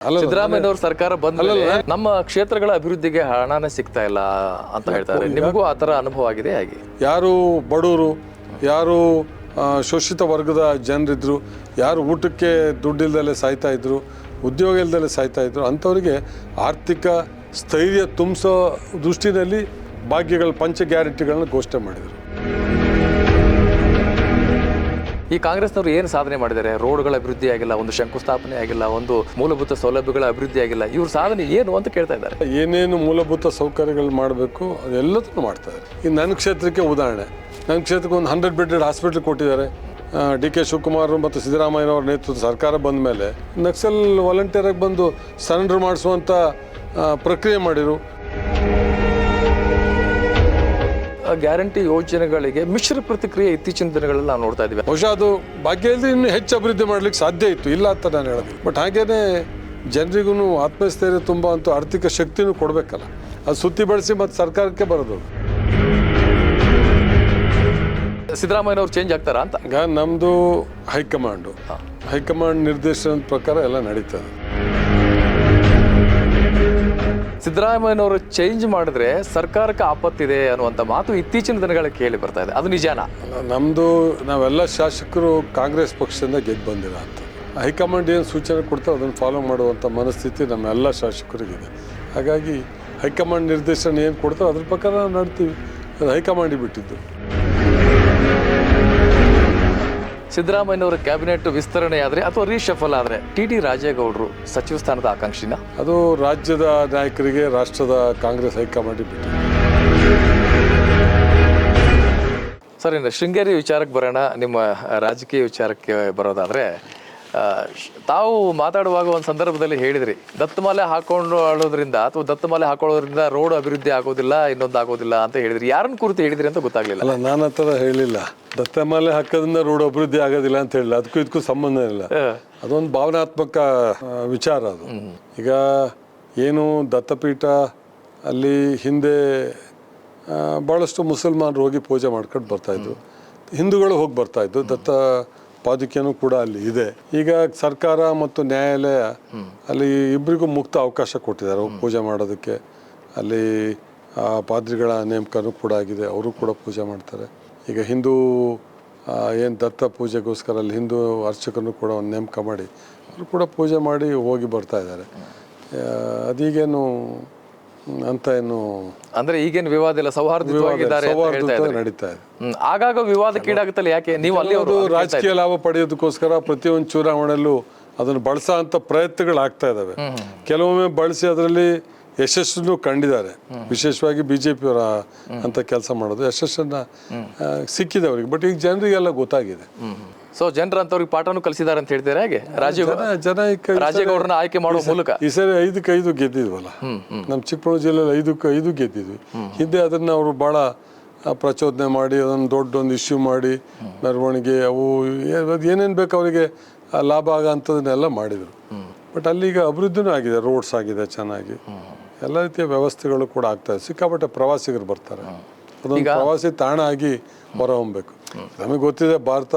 ಸಿದ್ದರಾಮಯ್ಯನವ್ರ ಸರ್ಕಾರ ಬಂದ್ಮೇಲೆ ನಮ್ಮ ಕ್ಷೇತ್ರಗಳ ಅಭಿವೃದ್ಧಿಗೆ ಹಣನೇ ಸಿಗ್ತಾ ಇಲ್ಲ ಅಂತ ಹೇಳ್ತಾರೆ. ನಿಮಗೂ ಆ ಥರ ಅನುಭವ ಆಗಿದೆ ಹೇಗೆ? ಯಾರು ಬಡವರು, ಯಾರು ಶೋಷಿತ ವರ್ಗದ ಜನರಿದ್ರು, ಯಾರು ಊಟಕ್ಕೆ ದುಡ್ಡಿಲ್ದಲೇ ಸಾಯ್ತಾ ಇದ್ರು, ಉದ್ಯೋಗ ಇಲ್ದಲೇ ಸಾಯ್ತಾ ಇದ್ರು, ಅಂಥವ್ರಿಗೆ ಆರ್ಥಿಕ ಸ್ಥೈರ್ಯ ತುಂಬಿಸೋ ದೃಷ್ಟಿನಲ್ಲಿ ಭಾಗ್ಯಗಳ ಪಂಚ ಗ್ಯಾರಂಟಿಗಳನ್ನ ಘೋಷಣೆ ಮಾಡಿದರು. ಈ ಕಾಂಗ್ರೆಸ್ನವರು ಏನು ಸಾಧನೆ ಮಾಡಿದ್ದಾರೆ? ರೋಡ್ಗಳ ಅಭಿವೃದ್ಧಿ ಆಗಿಲ್ಲ, ಒಂದು ಶಂಕುಸ್ಥಾಪನೆ ಆಗಿಲ್ಲ, ಒಂದು ಮೂಲಭೂತ ಸೌಲಭ್ಯಗಳ ಅಭಿವೃದ್ಧಿ ಆಗಿಲ್ಲ. ಇವ್ರ ಸಾಧನೆ ಏನು ಅಂತ ಕೇಳ್ತಾ ಇದ್ದಾರೆ. ಏನೇನು ಮೂಲಭೂತ ಸೌಕರ್ಯಗಳು ಮಾಡಬೇಕು ಅದೆಲ್ಲದನ್ನು ಮಾಡ್ತಾ ಇದ್ದಾರೆ. ಈ ನನ್ನ ಕ್ಷೇತ್ರಕ್ಕೆ ಉದಾಹರಣೆ, ನನ್ನ ಕ್ಷೇತ್ರಕ್ಕೆ ಒಂದು 100 ಬೆಡ್ಡೆಡ್ ಹಾಸ್ಪಿಟ್ಲ್ ಕೊಟ್ಟಿದ್ದಾರೆ. ಡಿ ಕೆ ಶಿವಕುಮಾರ್ ಮತ್ತು ಸಿದ್ದರಾಮಯ್ಯನವ್ರ ನೇತೃತ್ವದ ಸರ್ಕಾರ ಬಂದ ಮೇಲೆ ನಕ್ಸಲ್ ವಾಲಂಟಿಯರಾಗಿ ಬಂದು ಸರೆಂಡರ್ ಮಾಡಿಸುವಂಥ ಪ್ರಕ್ರಿಯೆ ಮಾಡಿರು. ಗ್ಯಾರಂಟಿ ಯೋಜನೆಗಳಿಗೆ ಮಿಶ್ರ ಪ್ರತಿಕ್ರಿಯೆ ಇತ್ತೀಚಿನ ದಿನಗಳಲ್ಲಿ ನಾವು ನೋಡ್ತಾ ಇದ್ದೀವಿ. ಬಹುಶಃ ಅದು ಭಾಗ್ಯ ಇಲ್ಲದೆ ಇನ್ನೂ ಹೆಚ್ಚು ಅಭಿವೃದ್ಧಿ ಮಾಡ್ಲಿಕ್ಕೆ ಸಾಧ್ಯ ಇತ್ತು, ಇಲ್ಲ ಅಂತ ನಾನು ಹೇಳೋದು. ಬಟ್ ಹಾಗೇನೆ ಜನರಿಗೂ ಆತ್ಮಸ್ಥೈರ್ಯ ತುಂಬ ಅಂತೂ ಆರ್ಥಿಕ ಶಕ್ತಿನೂ ಕೊಡಬೇಕಲ್ಲ, ಅದು ಸುತ್ತಿ ಬಳಸಿ ಮತ್ತು ಸರ್ಕಾರಕ್ಕೆ ಬರೋದು. ಸಿದ್ದರಾಮಯ್ಯನವ್ರು ಚೇಂಜ್ ಆಗ್ತಾರಾ ಅಂತ? ಈಗ ನಮ್ಮದು ಹೈಕಮಾಂಡ್ ನಿರ್ದೇಶನದ ಪ್ರಕಾರ ಎಲ್ಲ ನಡೀತದೆ. ಸಿದ್ದರಾಮಯ್ಯನವರು ಚೇಂಜ್ ಮಾಡಿದ್ರೆ ಸರ್ಕಾರಕ್ಕೆ ಆಪತ್ತಿದೆ ಅನ್ನುವಂಥ ಮಾತು ಇತ್ತೀಚಿನ ದಿನಗಳಲ್ಲಿ ಕೇಳಿ ಬರ್ತಾ ಇದೆ. ಅದು ನಿಜಾನಾ? ನಾವೆಲ್ಲ ಶಾಸಕರು ಕಾಂಗ್ರೆಸ್ ಪಕ್ಷದಿಂದ ಗೆದ್ದು ಬಂದಿರ ಅಂತ. ಹೈಕಮಾಂಡ್ ಏನು ಸೂಚನೆ ಕೊಡ್ತಾರೆ ಅದನ್ನು ಫಾಲೋ ಮಾಡುವಂಥ ಮನಸ್ಥಿತಿ ನಮ್ಮೆಲ್ಲ ಶಾಸಕರಿಗಿದೆ. ಹಾಗಾಗಿ ಹೈಕಮಾಂಡ್ ನಿರ್ದೇಶನ ಏನು ಕೊಡ್ತಾರೆ ಅದ್ರ ಪ್ರಕಾರ ನಾವು ನಡ್ತೀವಿ. ಅದು ಹೈಕಮಾಂಡಿಗೆ ಬಿಟ್ಟಿದ್ದು. ಸಿದ್ದರಾಮಯ್ಯನವರ ಕ್ಯಾಬಿನೆಟ್ ವಿಸ್ತರಣೆ ಆದರೆ ಅಥವಾ ರೀಶಫಲ್ ಆದರೆ ಟಿ ರಾಜೇಗೌಡರು ಸಚಿವ ಸ್ಥಾನದ ಆಕಾಂಕ್ಷಿನ? ಅದು ರಾಜ್ಯದ ನಾಯಕರಿಗೆ, ರಾಷ್ಟ್ರದ ಕಾಂಗ್ರೆಸ್ ಹೈಕಮಾಂಡಿಗೆ ಬಿಟ್ಟಿದ್ದು. ಸರ್, ಇನ್ನು ಶೃಂಗೇರಿ ವಿಚಾರಕ್ಕೆ ಬರೋಣ. ನಿಮ್ಮ ರಾಜಕೀಯ ವಿಚಾರಕ್ಕೆ ಬರೋದಾದರೆ, ತಾವು ಮಾತಾಡುವಾಗ ಒಂದು ಸಂದರ್ಭದಲ್ಲಿ ಹೇಳಿದ್ರಿ, ದತ್ತಮಾಲೆ ಹಾಕೊಂಡು ಆಳೋದ್ರಿಂದ ಅಥವಾ ದತ್ತಮಾಲೆ ಹಾಕೊಳ್ಳೋದ್ರಿಂದ ರೋಡ್ ಅಭಿವೃದ್ಧಿ ಆಗೋದಿಲ್ಲ, ಇನ್ನೊಂದು ಆಗೋದಿಲ್ಲ ಅಂತ ಹೇಳಿದ್ರಿ. ಯಾರನ್ನ ಕುರಿತು ಹೇಳಿದ್ರಿ ಅಂತ ಗೊತ್ತಾಗ್ಲಿಲ್ಲ. ಅಲ್ಲ, ನಾನು ಆ ಥರ ಹೇಳಿಲ್ಲ. ದತ್ತಮಾಲೆ ಹಾಕೋದ್ರಿಂದ ರೋಡ್ ಅಭಿವೃದ್ಧಿ ಆಗೋದಿಲ್ಲ ಅಂತ ಹೇಳಿಲ್ಲ. ಅದಕ್ಕೂ ಇದಕ್ಕೂ ಸಂಬಂಧ ಇಲ್ಲ. ಅದೊಂದು ಭಾವನಾತ್ಮಕ ವಿಚಾರ ಅದು. ಈಗ ಏನು ದತ್ತಪೀಠ ಅಲ್ಲಿ ಹಿಂದೆ ಭಾಳಷ್ಟು ಮುಸಲ್ಮಾನರು ಹೋಗಿ ಪೂಜೆ ಮಾಡ್ಕೊಂಡು ಬರ್ತಾಯಿದ್ರು, ಹಿಂದೂಗಳು ಹೋಗಿ ಬರ್ತಾಯಿದ್ರು. ದತ್ತ ಪಾದುಕೆನೂ ಕೂಡ ಅಲ್ಲಿ ಇದೆ. ಈಗ ಸರ್ಕಾರ ಮತ್ತು ನ್ಯಾಯಾಲಯ ಅಲ್ಲಿ ಇಬ್ಬರಿಗೂ ಮುಕ್ತ ಅವಕಾಶ ಕೊಟ್ಟಿದ್ದಾರೆ ಪೂಜೆ ಮಾಡೋದಕ್ಕೆ. ಅಲ್ಲಿ ಪಾದ್ರಿಗಳ ನೇಮಕನೂ ಕೂಡ ಆಗಿದೆ, ಅವರು ಕೂಡ ಪೂಜೆ ಮಾಡ್ತಾರೆ. ಈಗ ಹಿಂದೂ ಏನು ದತ್ತ ಪೂಜೆಗೋಸ್ಕರ ಅಲ್ಲಿ ಹಿಂದೂ ಅರ್ಚಕರನ್ನು ಕೂಡ ಒಂದು ನೇಮಕ ಮಾಡಿ ಅವರು ಕೂಡ ಪೂಜೆ ಮಾಡಿ ಹೋಗಿ ಬರ್ತಾ ಇದ್ದಾರೆ. ಅದೀಗೇನು ಅಂತ ಏನು ಅಂದ್ರೆ ಈಗೇನು ವಿವಾದ ಇಲ್ಲ, ಸೌಹಾರ್ದಯುತವಾಗಿದ್ದಾರೆ ನಡೀತಾ ಇದೆ. ಆಗಾಗ ವಿವಾದಕ್ಕೀಡಾಗುತ್ತಲ್ಲ, ಯಾಕೆ? ನೀವು ಅಲ್ಲಿ ರಾಜಕೀಯ ಲಾಭ ಪಡೆಯೋದಕ್ಕೋಸ್ಕರ ಪ್ರತಿಯೊಂದು ಚುನಾವಣೆಯಲ್ಲೂ ಅದನ್ನು ಬಳಸೋ ಅಂತ ಪ್ರಯತ್ನಗಳು ಆಗ್ತಾ ಇದ್ದಾವೆ. ಕೆಲವೊಮ್ಮೆ ಬಳಸಿ ಅದರಲ್ಲಿ ಯಶಸ್ಸನ್ನು ಕಂಡಿದ್ದಾರೆ. ವಿಶೇಷವಾಗಿ BJP-ಯವರ ಅಂತ ಕೆಲಸ ಮಾಡೋದು ಯಶಸ್ಸನ್ನ ಸಿಕ್ಕಿದೆ ಅವರಿಗೆ. ಬಟ್ ಈಗ ಜನರಿಗೆಲ್ಲ ಗೊತ್ತಾಗಿದೆ. ಸೊ ಜನರಂತವ್ರಿಗೆ ಪಾಠನೂ ಕಲಿಸಿದ್ದಾರೆ ಅಂತ ಹೇಳ್ತಾರೆ. ಹಾಗೆ ರಾಜೇಗೌಡರನ್ನ ಆಯ್ಕೆ ಮಾಡುವ ಮೂಲಕ ಈ ಸರಿ 5-5 ಗೆದ್ದಿದ್ವಲ್ಲ. ನಮ್ಮ ಚಿಕ್ಕಮಗಳೂರು ಜಿಲ್ಲೆಯಲ್ಲಿ 5-5 ಗೆದ್ದಿದ್ವಿ. ಹಿಂದೆ ಅದನ್ನ ಅವರು ಬಹಳ ಪ್ರಚೋದನೆ ಮಾಡಿ ಅದನ್ನು ದೊಡ್ಡೊಂದು ಇಶ್ಯೂ ಮಾಡಿ ಮೆರವಣಿಗೆ ಅವು ಏನೇನು ಬೇಕು ಅವರಿಗೆ ಲಾಭ ಆಗೋಂಥದನ್ನೆಲ್ಲ ಮಾಡಿದರು. ಬಟ್ ಅಲ್ಲಿಗ ಅಭಿವೃದ್ಧಿನೂ ಆಗಿದೆ, ರೋಡ್ಸ್ ಆಗಿದೆ ಚೆನ್ನಾಗಿ, ಎಲ್ಲ ರೀತಿಯ ವ್ಯವಸ್ಥೆಗಳು ಕೂಡ ಆಗ್ತಾ ಇದೆ. ಸಿಕ್ಕಾಪಟ್ಟೆ ಪ್ರವಾಸಿಗರು ಬರ್ತಾರೆ. ಅದೊಂದು ಪ್ರವಾಸಿ ತಾಣ ಆಗಿ ಹೊರಹೊಮ್ಮಬೇಕು. ನಮಗೆ ಗೊತ್ತಿದೆ, ಭಾರತ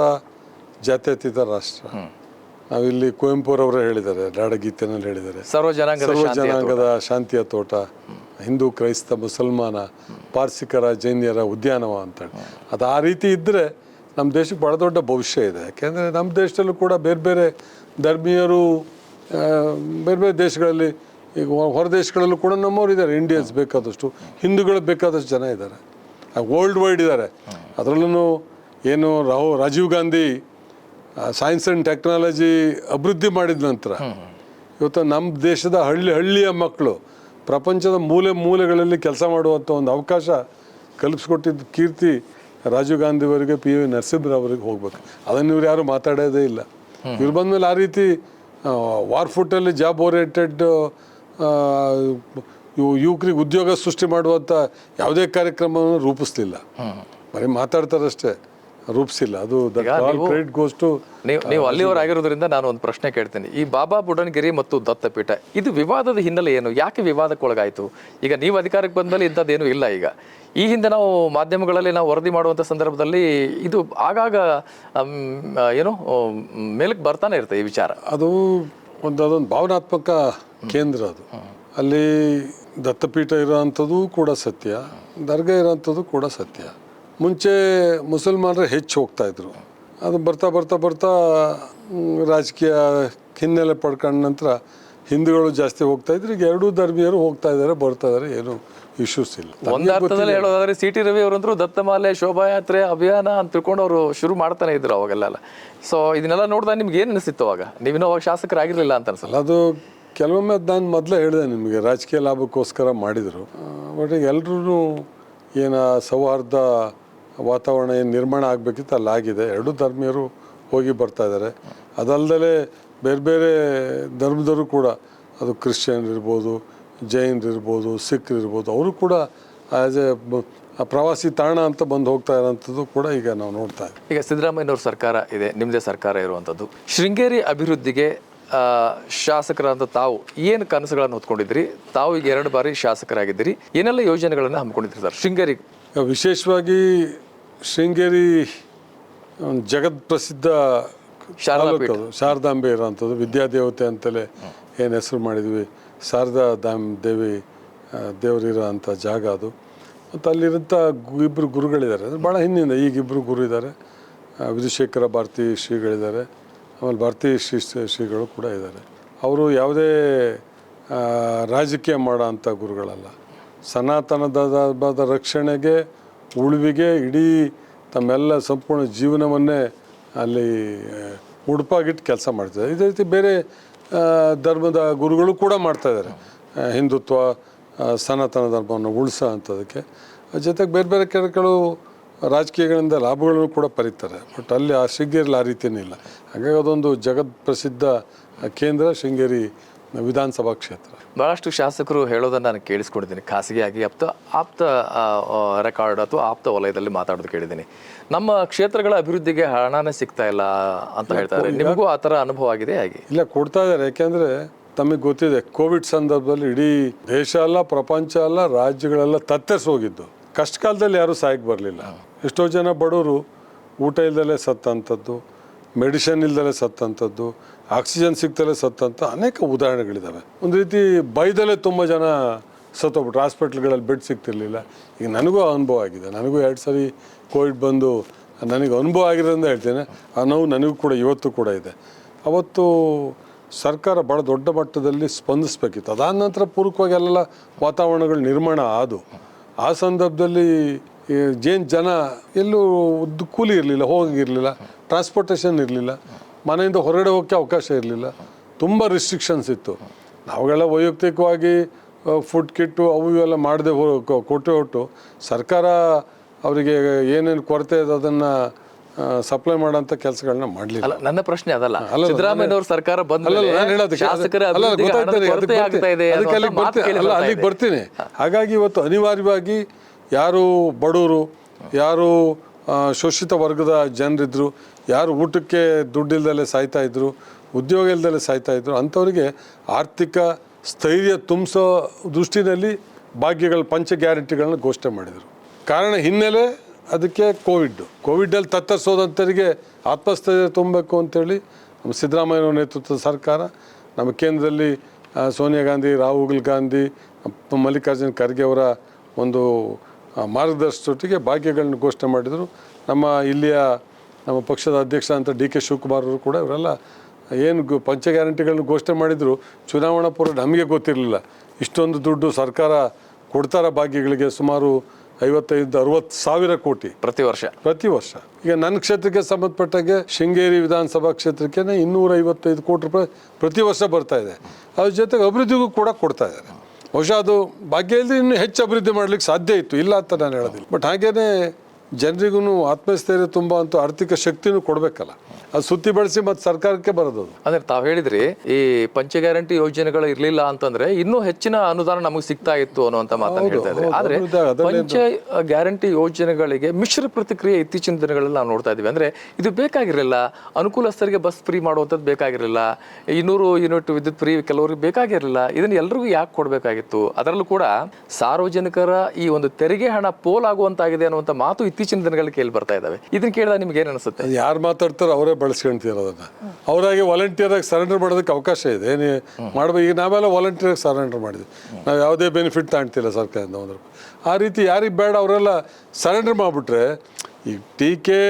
ಜಾತ್ಯತೀತ ರಾಷ್ಟ್ರ. ನಾವಿಲ್ಲಿ ಕುವೆಂಪುರವರೇ ಹೇಳಿದ್ದಾರೆ, ನಾಡಗೀತೆನಲ್ಲಿ ಹೇಳಿದ್ದಾರೆ, ಸರ್ವ ಜನಾಂಗದ ಶಾಂತಿಯ ತೋಟ, ಹಿಂದೂ, ಕ್ರೈಸ್ತ, ಮುಸಲ್ಮಾನ, ಪಾರ್ಸಿಕರ, ಜೈನ್ಯರ ಉದ್ಯಾನವ ಅಂತೇಳಿ. ಅದು ಆ ರೀತಿ ಇದ್ದರೆ ನಮ್ಮ ದೇಶಕ್ಕೆ ಭಾಳ ದೊಡ್ಡ ಭವಿಷ್ಯ ಇದೆ. ಯಾಕೆಂದರೆ ನಮ್ಮ ದೇಶದಲ್ಲೂ ಕೂಡ ಬೇರೆ ಬೇರೆ ಧರ್ಮೀಯರು ಬೇರೆ ಬೇರೆ ದೇಶಗಳಲ್ಲಿ, ಈಗ ಹೊರ ದೇಶಗಳಲ್ಲೂ ಕೂಡ ನಮ್ಮವ್ರು ಇದ್ದಾರೆ, ಇಂಡಿಯನ್ಸ್ ಬೇಕಾದಷ್ಟು, ಹಿಂದೂಗಳು ಬೇಕಾದಷ್ಟು ಜನ ಇದ್ದಾರೆ, ವರ್ಲ್ಡ್ ವೈಡ್ ಇದ್ದಾರೆ. ಅದರಲ್ಲೂ ಏನು Rajiv Gandhi science and technology ಅಭಿವೃದ್ಧಿ ಮಾಡಿದ ನಂತರ ಇವತ್ತು ನಮ್ಮ ದೇಶದ ಹಳ್ಳಿಯ ಮಕ್ಕಳು ಪ್ರಪಂಚದ ಮೂಲೆಗಳಲ್ಲಿ ಕೆಲಸ ಮಾಡುವಂಥ ಒಂದು ಅವಕಾಶ ಕಲ್ಪಿಸ್ಕೊಟ್ಟಿದ್ದ ಕೀರ್ತಿ ರಾಜೀವ್ ಗಾಂಧಿಯವರಿಗೆ, PV ನರಸಿಂಹರಾವ್ರಿಗೆ ಹೋಗ್ಬೇಕು. ಅದನ್ನು ಇವ್ರು ಯಾರು ಮಾತಾಡೋದೇ ಇಲ್ಲ. ಇವ್ರು ಬಂದಮೇಲೆ ಆ ರೀತಿ ವಾರ್ಫುಟ್ಟಲ್ಲಿ ಜಾಬ್ ಓರಿಯೆಂಟೆಡ್ ಯುವಕರಿಗೆ ಉದ್ಯೋಗ ಸೃಷ್ಟಿ ಮಾಡುವಂಥ ಯಾವುದೇ ಕಾರ್ಯಕ್ರಮವನ್ನು ರೂಪಿಸ್ಲಿಲ್ಲ. ಬರೀ ಮಾತಾಡ್ತಾರಷ್ಟೇ, ರೂಪಿಸಿಲ್ಲ. ಅದು ನೀವು ಅಲ್ಲಿಯವರಾಗಿರೋದ್ರಿಂದ ನಾನು ಒಂದು ಪ್ರಶ್ನೆ ಕೇಳ್ತೀನಿ. ಈ ಬಾಬಾ ಬುಡನ್ಗಿರಿ ಮತ್ತು ದತ್ತಪೀಠ ಇದು ವಿವಾದದ ಹಿನ್ನೆಲೆ ಏನು? ಯಾಕೆ ವಿವಾದಕ್ಕೊಳಗಾಯಿತು? ಈಗ ನೀವು ಅಧಿಕಾರಕ್ಕೆ ಬಂದಲ್ಲಿ ಇಂಥದ್ದೇನೂ ಇಲ್ಲ. ಈಗ ಈ ಹಿಂದೆ ನಾವು ಮಾಧ್ಯಮಗಳಲ್ಲಿ ನಾವು ವರದಿ ಮಾಡುವಂಥ ಸಂದರ್ಭದಲ್ಲಿ ಇದು ಆಗಾಗ ಏನು ಮೇಲಕ್ಕೆ ಬರ್ತಾನೆ ಇರುತ್ತೆ ಈ ವಿಚಾರ. ಅದು ಅದೊಂದು ಭಾವನಾತ್ಮಕ ಕೇಂದ್ರ ಅದು. ಅಲ್ಲಿ ದತ್ತಪೀಠ ಇರೋವಂಥದ್ದು ಕೂಡ ಸತ್ಯ, ದರ್ಗಾ ಇರೋವಂಥದ್ದು ಕೂಡ ಸತ್ಯ. ಮುಂಚೆ ಮುಸಲ್ಮಾನರು ಹೆಚ್ಚು ಹೋಗ್ತಾ ಇದ್ರು. ಅದು ಬರ್ತಾ ಬರ್ತಾ ಬರ್ತಾ ರಾಜಕೀಯ ಹಿನ್ನೆಲೆ ಪಡ್ಕೊಂಡ ನಂತರ ಹಿಂದೂಗಳು ಜಾಸ್ತಿ ಹೋಗ್ತಾ ಇದ್ರು. ಈಗ ಎರಡೂ ಧರ್ಮೀಯರು ಹೋಗ್ತಾ ಇದ್ದಾರೆ, ಬರ್ತಾ ಇದ್ದಾರೆ, ಏನು ಇಶ್ಯೂಸ್ ಇಲ್ಲ. ಒಂದ್ ಅರ್ಥದಲ್ಲಿ ಹೇಳೋದಾದ್ರೆ ಸಿ ಟಿ ರವಿ ಅವರಂದ್ರು ದತ್ತಮಾಲೆ ಶೋಭಾಯಾತ್ರೆ ಅಭಿಯಾನ ಅಂತ ತಿಳ್ಕೊಂಡು ಅವರು ಶುರು ಮಾಡ್ತಾನೆ ಇದ್ರು ಅವಾಗೆಲ್ಲ. ಸೊ ಇದನ್ನೆಲ್ಲ ನೋಡಿದಾಗ ನಿಮ್ಗೆ ಏನು ಅನಿಸ್ತಿತ್ತು ಅವಾಗ? ನೀವಿನ್ನೂ ಅವಾಗ ಶಾಸಕರಾಗಿರ್ಲಿಲ್ಲ ಅಂತ ಅನ್ಸಲ್ಲ? ಅದು ಕೆಲವೊಮ್ಮೆ ನಾನು ಮೊದಲೇ ಹೇಳಿದೆ ನಿಮಗೆ, ರಾಜಕೀಯ ಲಾಭಕ್ಕೋಸ್ಕರ ಮಾಡಿದರು. ಬಟ್ ಎಲ್ಲರೂ ಏನು ಸೌಹಾರ್ದ ವಾತಾವರಣ ಏನು ನಿರ್ಮಾಣ ಆಗಬೇಕಿತ್ತು ಅಲ್ಲಾಗಿದೆ. ಎರಡೂ ಧರ್ಮೀಯರು ಹೋಗಿ ಬರ್ತಾ ಇದ್ದಾರೆ. ಅದಲ್ಲದೆ ಬೇರೆ ಬೇರೆ ಧರ್ಮದವರು ಕೂಡ, ಅದು ಕ್ರಿಶ್ಚಿಯನ್ ಇರ್ಬೋದು, ಜೈನರು ಇರ್ಬೋದು, ಸಿಖ್ರು ಇರ್ಬೋದು, ಅವರು ಕೂಡ ಆ್ಯಸ್ ಎ ಪ್ರವಾಸಿ ತಾಣ ಅಂತ ಬಂದು ಹೋಗ್ತಾ ಇರೋಂಥದ್ದು ಕೂಡ ಈಗ ನಾವು ನೋಡ್ತಾ ಇದ್ದೀವಿ. ಈಗ ಸಿದ್ದರಾಮಯ್ಯನವ್ರ ಸರ್ಕಾರ ಇದೆ, ನಿಮ್ಮದೇ ಸರ್ಕಾರ ಇರುವಂಥದ್ದು. ಶೃಂಗೇರಿ ಅಭಿವೃದ್ಧಿಗೆ ಶಾಸಕರಾದ ತಾವು ಏನು ಕನಸುಗಳನ್ನು ಹೊತ್ಕೊಂಡಿದ್ರಿ? ತಾವು ಈಗ 2 ಬಾರಿ ಶಾಸಕರಾಗಿದ್ದೀರಿ, ಏನೆಲ್ಲ ಯೋಜನೆಗಳನ್ನು ಹಮ್ಮಿಕೊಂಡಿದ್ರಿ ಸರ್ ಶೃಂಗೇರಿ? ವಿಶೇಷವಾಗಿ ಶೃಂಗೇರಿ ಜಗತ್ ಪ್ರಸಿದ್ಧ ಶಾರದಾಂಬೆ ಇರೋವಂಥದ್ದು, ವಿದ್ಯಾದೇವತೆ ಅಂತಲೇ ಏನು ಹೆಸರು ಮಾಡಿದ್ವಿ, ಶಾರದಾ ದೇವಿ ದೇವರಿರೋ ಅಂಥ ಜಾಗ ಅದು. ಮತ್ತು ಅಲ್ಲಿರೋಂಥ ಇಬ್ಬರು ಗುರುಗಳಿದ್ದಾರೆ, ಅದು ಭಾಳ ಹಿಂದಿನಿಂದ. ಈಗ ಇಬ್ಬರು ಗುರು ಇದ್ದಾರೆ, ವಿಧುಶೇಖರ ಭಾರತಿ ಶ್ರೀಗಳಿದ್ದಾರೆ, ಆಮೇಲೆ ಭಾರತೀ ಶ್ರೀಗಳು ಕೂಡ ಇದ್ದಾರೆ. ಅವರು ಯಾವುದೇ ರಾಜಕೀಯ ಮಾಡೋ ಅಂಥ ಗುರುಗಳಲ್ಲ. ಸನಾತನದ ರಕ್ಷಣೆಗೆ, ಉಳುವಿಗೆ ಇಡೀ ತಮ್ಮೆಲ್ಲ ಸಂಪೂರ್ಣ ಜೀವನವನ್ನೇ ಅಲ್ಲಿ ಉಡುಪಾಗಿಟ್ಟು ಕೆಲಸ ಮಾಡ್ತಿದ್ದಾರೆ. ಇದೇ ರೀತಿ ಬೇರೆ ಧರ್ಮದ ಗುರುಗಳು ಕೂಡ ಮಾಡ್ತಾಯಿದ್ದಾರೆ. ಹಿಂದುತ್ವ, ಸನಾತನ ಧರ್ಮವನ್ನು ಉಳಿಸೋ ಅಂಥದಕ್ಕೆ ಜೊತೆಗೆ ಬೇರೆ ಬೇರೆ ಕೆಲವು ರಾಜಕೀಯಗಳಿಂದ ಲಾಭಗಳನ್ನು ಕೂಡ ಪರೀತಾರೆ. ಬಟ್ ಅಲ್ಲಿ ಆ ಶೃಂಗೇರಿಲಿ ಆ ರೀತಿಯೇ ಇಲ್ಲ. ಹಾಗಾಗಿ ಅದೊಂದು ಜಗತ್ ಪ್ರಸಿದ್ಧ ಕೇಂದ್ರ ಶೃಂಗೇರಿ ವಿಧಾನಸಭಾ ಕ್ಷೇತ್ರ. ಭಾಳಷ್ಟು ಶಾಸಕರು ಹೇಳೋದನ್ನು ನಾನು ಕೇಳಿಸ್ಕೊಂಡಿದ್ದೀನಿ, ಖಾಸಗಿಯಾಗಿ ಆಪ್ತ ರೆಕಾರ್ಡ್ ಅಥವಾ ಆಪ್ತ ವಲಯದಲ್ಲಿ ಮಾತಾಡೋದು ಕೇಳಿದ್ದೀನಿ. ನಮ್ಮ ಕ್ಷೇತ್ರಗಳ ಅಭಿವೃದ್ಧಿಗೆ ಹಣನೇ ಸಿಗ್ತಾ ಇಲ್ಲ ಅಂತ ಹೇಳ್ತಾರೆ. ನಿಮಗೂ ಆ ಥರ ಅನುಭವ ಆಗಿದೆ? ಹಾಗೆ ಇಲ್ಲ, ಕೊಡ್ತಾ ಇದ್ದಾರೆ. ಯಾಕೆಂದರೆ ತಮಗೆ ಗೊತ್ತಿದೆ, ಕೋವಿಡ್ ಸಂದರ್ಭದಲ್ಲಿ ಇಡೀ ದೇಶ ಅಲ್ಲ, ಪ್ರಪಂಚ ಅಲ್ಲ, ರಾಜ್ಯಗಳೆಲ್ಲ ತತ್ತರಿಸಿ ಹೋಗಿದ್ದು. ಕಷ್ಟ ಕಾಲದಲ್ಲಿ ಯಾರೂ ಸಹಾಯಕ್ಕೆ ಬರಲಿಲ್ಲ. ಎಷ್ಟೋ ಜನ ಬಡವರು ಊಟ ಇಲ್ದಲೇ ಸತ್ತಂಥದ್ದು, ಮೆಡಿಸಿನ್ ಇಲ್ದಲೇ ಸತ್ತಂಥದ್ದು, ಆಕ್ಸಿಜನ್ ಸಿಗ್ತಲೇ ಸತ್ತಂಥ ಅನೇಕ ಉದಾಹರಣೆಗಳಿದ್ದಾವೆ. ಒಂದು ರೀತಿ ಬೈದಲೇ ತುಂಬ ಜನ ಸತ್ತೋಗ್ಬಿಟ್ರು, ಹಾಸ್ಪಿಟ್ಲ್ಗಳಲ್ಲಿ ಬೆಡ್ ಸಿಗ್ತಿರ್ಲಿಲ್ಲ. ಈಗ ನನಗೂ ಅನುಭವ ಆಗಿದೆ. ನನಗೂ 2 ಸರಿ ಕೋವಿಡ್ ಬಂದು ನನಗೆ ಅನುಭವ ಆಗಿರೋದ್ರಿಂದ ಹೇಳ್ತೇನೆ. ಆ ನೋವು ನನಗೂ ಕೂಡ ಇವತ್ತು ಕೂಡ ಇದೆ. ಅವತ್ತು ಸರ್ಕಾರ ಭಾಳ ದೊಡ್ಡ ಮಟ್ಟದಲ್ಲಿ ಸ್ಪಂದಿಸ್ಬೇಕಿತ್ತು. ಅದಾದ ನಂತರ ಪೂರಕವಾಗಿ ಎಲ್ಲ ವಾತಾವರಣಗಳು ನಿರ್ಮಾಣ ಆದವು. ಆ ಸಂದರ್ಭದಲ್ಲಿ ಏನು ಜನ ಎಲ್ಲೂ ಕೂಲಿ ಇರಲಿಲ್ಲ, ಹೋಗಿರಲಿಲ್ಲ, ಟ್ರಾನ್ಸ್ಪೋರ್ಟೇಷನ್ ಇರಲಿಲ್ಲ, ಮನೆಯಿಂದ ಹೊರಗಡೆ ಹೋಗೋಕ್ಕೆ ಅವಕಾಶ ಇರಲಿಲ್ಲ, ತುಂಬ ರಿಸ್ಟ್ರಿಕ್ಷನ್ಸ್ ಇತ್ತು. ನಾವುಗಳೆಲ್ಲ ವೈಯಕ್ತಿಕವಾಗಿ ಫುಡ್ ಕಿಟ್ಟು ಅವು ಇವೆಲ್ಲ ಮಾಡದೆ ಕೊಟ್ಟು ಸರ್ಕಾರ ಅವರಿಗೆ ಏನೇನು ಕೊರತೆ ಇದೆ ಅದನ್ನು ಸಪ್ಲೈ ಮಾಡೋಂಥ ಕೆಲಸಗಳನ್ನ ಮಾಡಲಿಲ್ಲ. ನನ್ನ ಪ್ರಶ್ನೆ ಅದಲ್ಲ, ಸಿದ್ದರಾಮಯ್ಯನವ್ರ ಸರ್ಕಾರ ಅಲ್ಲಿಗೆ ಬರ್ತೀನಿ. ಹಾಗಾಗಿ ಇವತ್ತು ಅನಿವಾರ್ಯವಾಗಿ ಯಾರು ಬಡವರು, ಯಾರು ಶೋಷಿತ ವರ್ಗದ ಜನರಿದ್ರು, ಯಾರು ಊಟಕ್ಕೆ ದುಡ್ಡಿಲ್ದಲೇ ಸಾಯ್ತಾ ಇದ್ರು, ಉದ್ಯೋಗ ಇಲ್ದಲೇ ಸಾಯ್ತಾ ಇದ್ರು, ಅಂಥವ್ರಿಗೆ ಆರ್ಥಿಕ ಸ್ಥೈರ್ಯ ತುಂಬಿಸೋ ದೃಷ್ಟಿನಲ್ಲಿ ಪಂಚ ಗ್ಯಾರಂಟಿಗಳನ್ನ ಘೋಷಣೆ ಮಾಡಿದರು. ಕಾರಣ ಹಿನ್ನೆಲೆ ಅದಕ್ಕೆ ಕೋವಿಡಲ್ಲಿ ತತ್ತರಿಸೋದಂಥವರಿಗೆ ಆತ್ಮಸ್ಥೈರ್ಯ ತುಂಬಬೇಕು ಅಂತೇಳಿ ನಮ್ಮ ಸಿದ್ದರಾಮಯ್ಯನವ್ರ ನೇತೃತ್ವದ ಸರ್ಕಾರ, ನಮ್ಮ ಕೇಂದ್ರದಲ್ಲಿ ಸೋನಿಯಾ ಗಾಂಧಿ, ರಾಹುಲ್ ಗಾಂಧಿ, ಮಲ್ಲಿಕಾರ್ಜುನ ಖರ್ಗೆ ಅವರ ಒಂದು ಮಾರ್ಗದರ್ಶನದೊಟ್ಟಿಗೆ ಭಾಗ್ಯಗಳನ್ನ ಘೋಷಣೆ ಮಾಡಿದರು. ನಮ್ಮ ಪಕ್ಷದ ಅಧ್ಯಕ್ಷ ಅಂತ DK ಶಿವಕುಮಾರ್ ಅವರು ಕೂಡ ಇವರೆಲ್ಲ ಏನು ಪಂಚ ಗ್ಯಾರಂಟಿಗಳನ್ನ ಘೋಷಣೆ ಮಾಡಿದರು. ಚುನಾವಣಾ ಪೂರ್ವ ನಮಗೆ ಗೊತ್ತಿರಲಿಲ್ಲ ಇಷ್ಟೊಂದು ದುಡ್ಡು ಸರ್ಕಾರ ಕೊಡ್ತಾರ ಭಾಗ್ಯಗಳಿಗೆ. ಸುಮಾರು 55-60 ಸಾವಿರ ಕೋಟಿ ಪ್ರತಿ ವರ್ಷ. ಈಗ ನನ್ನ ಕ್ಷೇತ್ರಕ್ಕೆ ಸಂಬಂಧಪಟ್ಟಾಗೆ ಶೃಂಗೇರಿ ವಿಧಾನಸಭಾ ಕ್ಷೇತ್ರಕ್ಕೆ 255 ಕೋಟಿ ರೂಪಾಯಿ ಪ್ರತಿ ವರ್ಷ ಬರ್ತಾ ಇದೆ. ಅದ್ರ ಜೊತೆಗೆ ಅಭಿವೃದ್ಧಿಗೂ ಕೂಡ ಕೊಡ್ತಾ ಇದ್ದಾರೆ. ಬಹುಶಃ ಅದು ಭಾಗ್ಯ ಇಲ್ಲದೆ ಇನ್ನೂ ಹೆಚ್ಚು ಅಭಿವೃದ್ಧಿ ಮಾಡ್ಲಿಕ್ಕೆ ಸಾಧ್ಯ ಇತ್ತು, ಇಲ್ಲ ಅಂತ ನಾನು ಹೇಳೋದಿಲ್ಲ. ಬಟ್ ಹಾಗೇನೆ ಜನರಿಗೂ ಆತ್ಮಸ್ಥೈರ್ಯ ತುಂಬ ಅಂತೂ ಆರ್ಥಿಕ ಶಕ್ತಿನೂ ಕೊಡಬೇಕಲ್ಲ, ಅದು ಸುತ್ತಿ ಬಳಸಿ ಮತ್ತು ಸರ್ಕಾರಕ್ಕೆ ಬರೋದು. ಅಂದ್ರೆ ತಾವು ಹೇಳಿದ್ರಿ ಈ ಪಂಚ ಗ್ಯಾರಂಟಿ ಯೋಜನೆಗಳು ಇರ್ಲಿಲ್ಲ ಅಂತಂದ್ರೆ ಇನ್ನೂ ಹೆಚ್ಚಿನ ಅನುದಾನ ನಮಗೆ ಸಿಗ್ತಾ ಇತ್ತು ಅನ್ನುವಂತ ಮಾತನ್ನು ಹೇಳ್ತಾ ಇದ್ರಿ. ಆದ್ರೆ ಪಂಚ ಗ್ಯಾರಂಟಿ ಯೋಜನೆಗಳಿಗೆ ಮಿಶ್ರ ಪ್ರತಿಕ್ರಿಯೆ ಇತ್ತೀಚಿನ ದಿನಗಳಲ್ಲಿ ನಾವು ನೋಡ್ತಾ ಇದೀವಿ. ಅಂದ್ರೆ ಇದು ಬೇಕಾಗಿರಲಿಲ್ಲ, ಅನುಕೂಲಸ್ಥರಿಗೆ ಬಸ್ ಫ್ರೀ ಮಾಡುವಂಥದ್ದು ಬೇಕಾಗಿರಲಿಲ್ಲ, 200 ಯೂನಿಟ್ ವಿದ್ಯುತ್ ಫ್ರೀ ಕೆಲವರಿಗೆ ಬೇಕಾಗಿರಲಿಲ್ಲ. ಇದನ್ನ ಎಲ್ರಿಗೂ ಯಾಕೆ ಕೊಡಬೇಕಾಗಿತ್ತು? ಅದರಲ್ಲೂ ಕೂಡ ಸಾರ್ವಜನಿಕರ ಈ ಒಂದು ತೆರಿಗೆ ಹಣ ಪೋಲಾಗುವಂತಾಗಿದೆ ಅನ್ನುವಂಥ ಮಾತು ಇತ್ತೀಚಿನ ದಿನಗಳಲ್ಲಿ ಕೇಳಿ ಬರ್ತಾ ಇದ್ದಾವೆ. ಇದನ್ನ ಕೇಳಿದಾಗ ನಿಮ್ಗೆ ಏನು ಅನಿಸುತ್ತೆ? ಯಾರು ಮಾತಾಡ್ತಾರೋ ಅವರೇ ಬಳಸ್ಕೊಂತಿರೋದನ್ನ. ಅವರಾಗಿ ವಾಲಂಟಿಯರ್ ಆಗಿ ಸರೆಂಡರ್ ಮಾಡೋದಕ್ಕೆ ಅವಕಾಶ ಇದೆ. ಏನು ಮಾಡ್ಬೇಕು? ಈಗ ನಾವೆಲ್ಲ ವಾಲಂಟಿಯರ್ ಆಗಿ ಸರೆಂಡರ್ ಮಾಡಿದ್ವಿ. ನಾವು ಯಾವುದೇ ಬೆನಿಫಿಟ್ ತಾಣ್ತಿಲ್ಲ ಸರ್ಕಾರದಿಂದ 1 ರೂಪಾಯಿ. ಆ ರೀತಿ ಯಾರಿಗೆ ಬೇಡ ಅವರೆಲ್ಲ ಸರೆಂಡರ್ ಮಾಡಿಬಿಟ್ರೆ, ಈ ಟೀಕೆ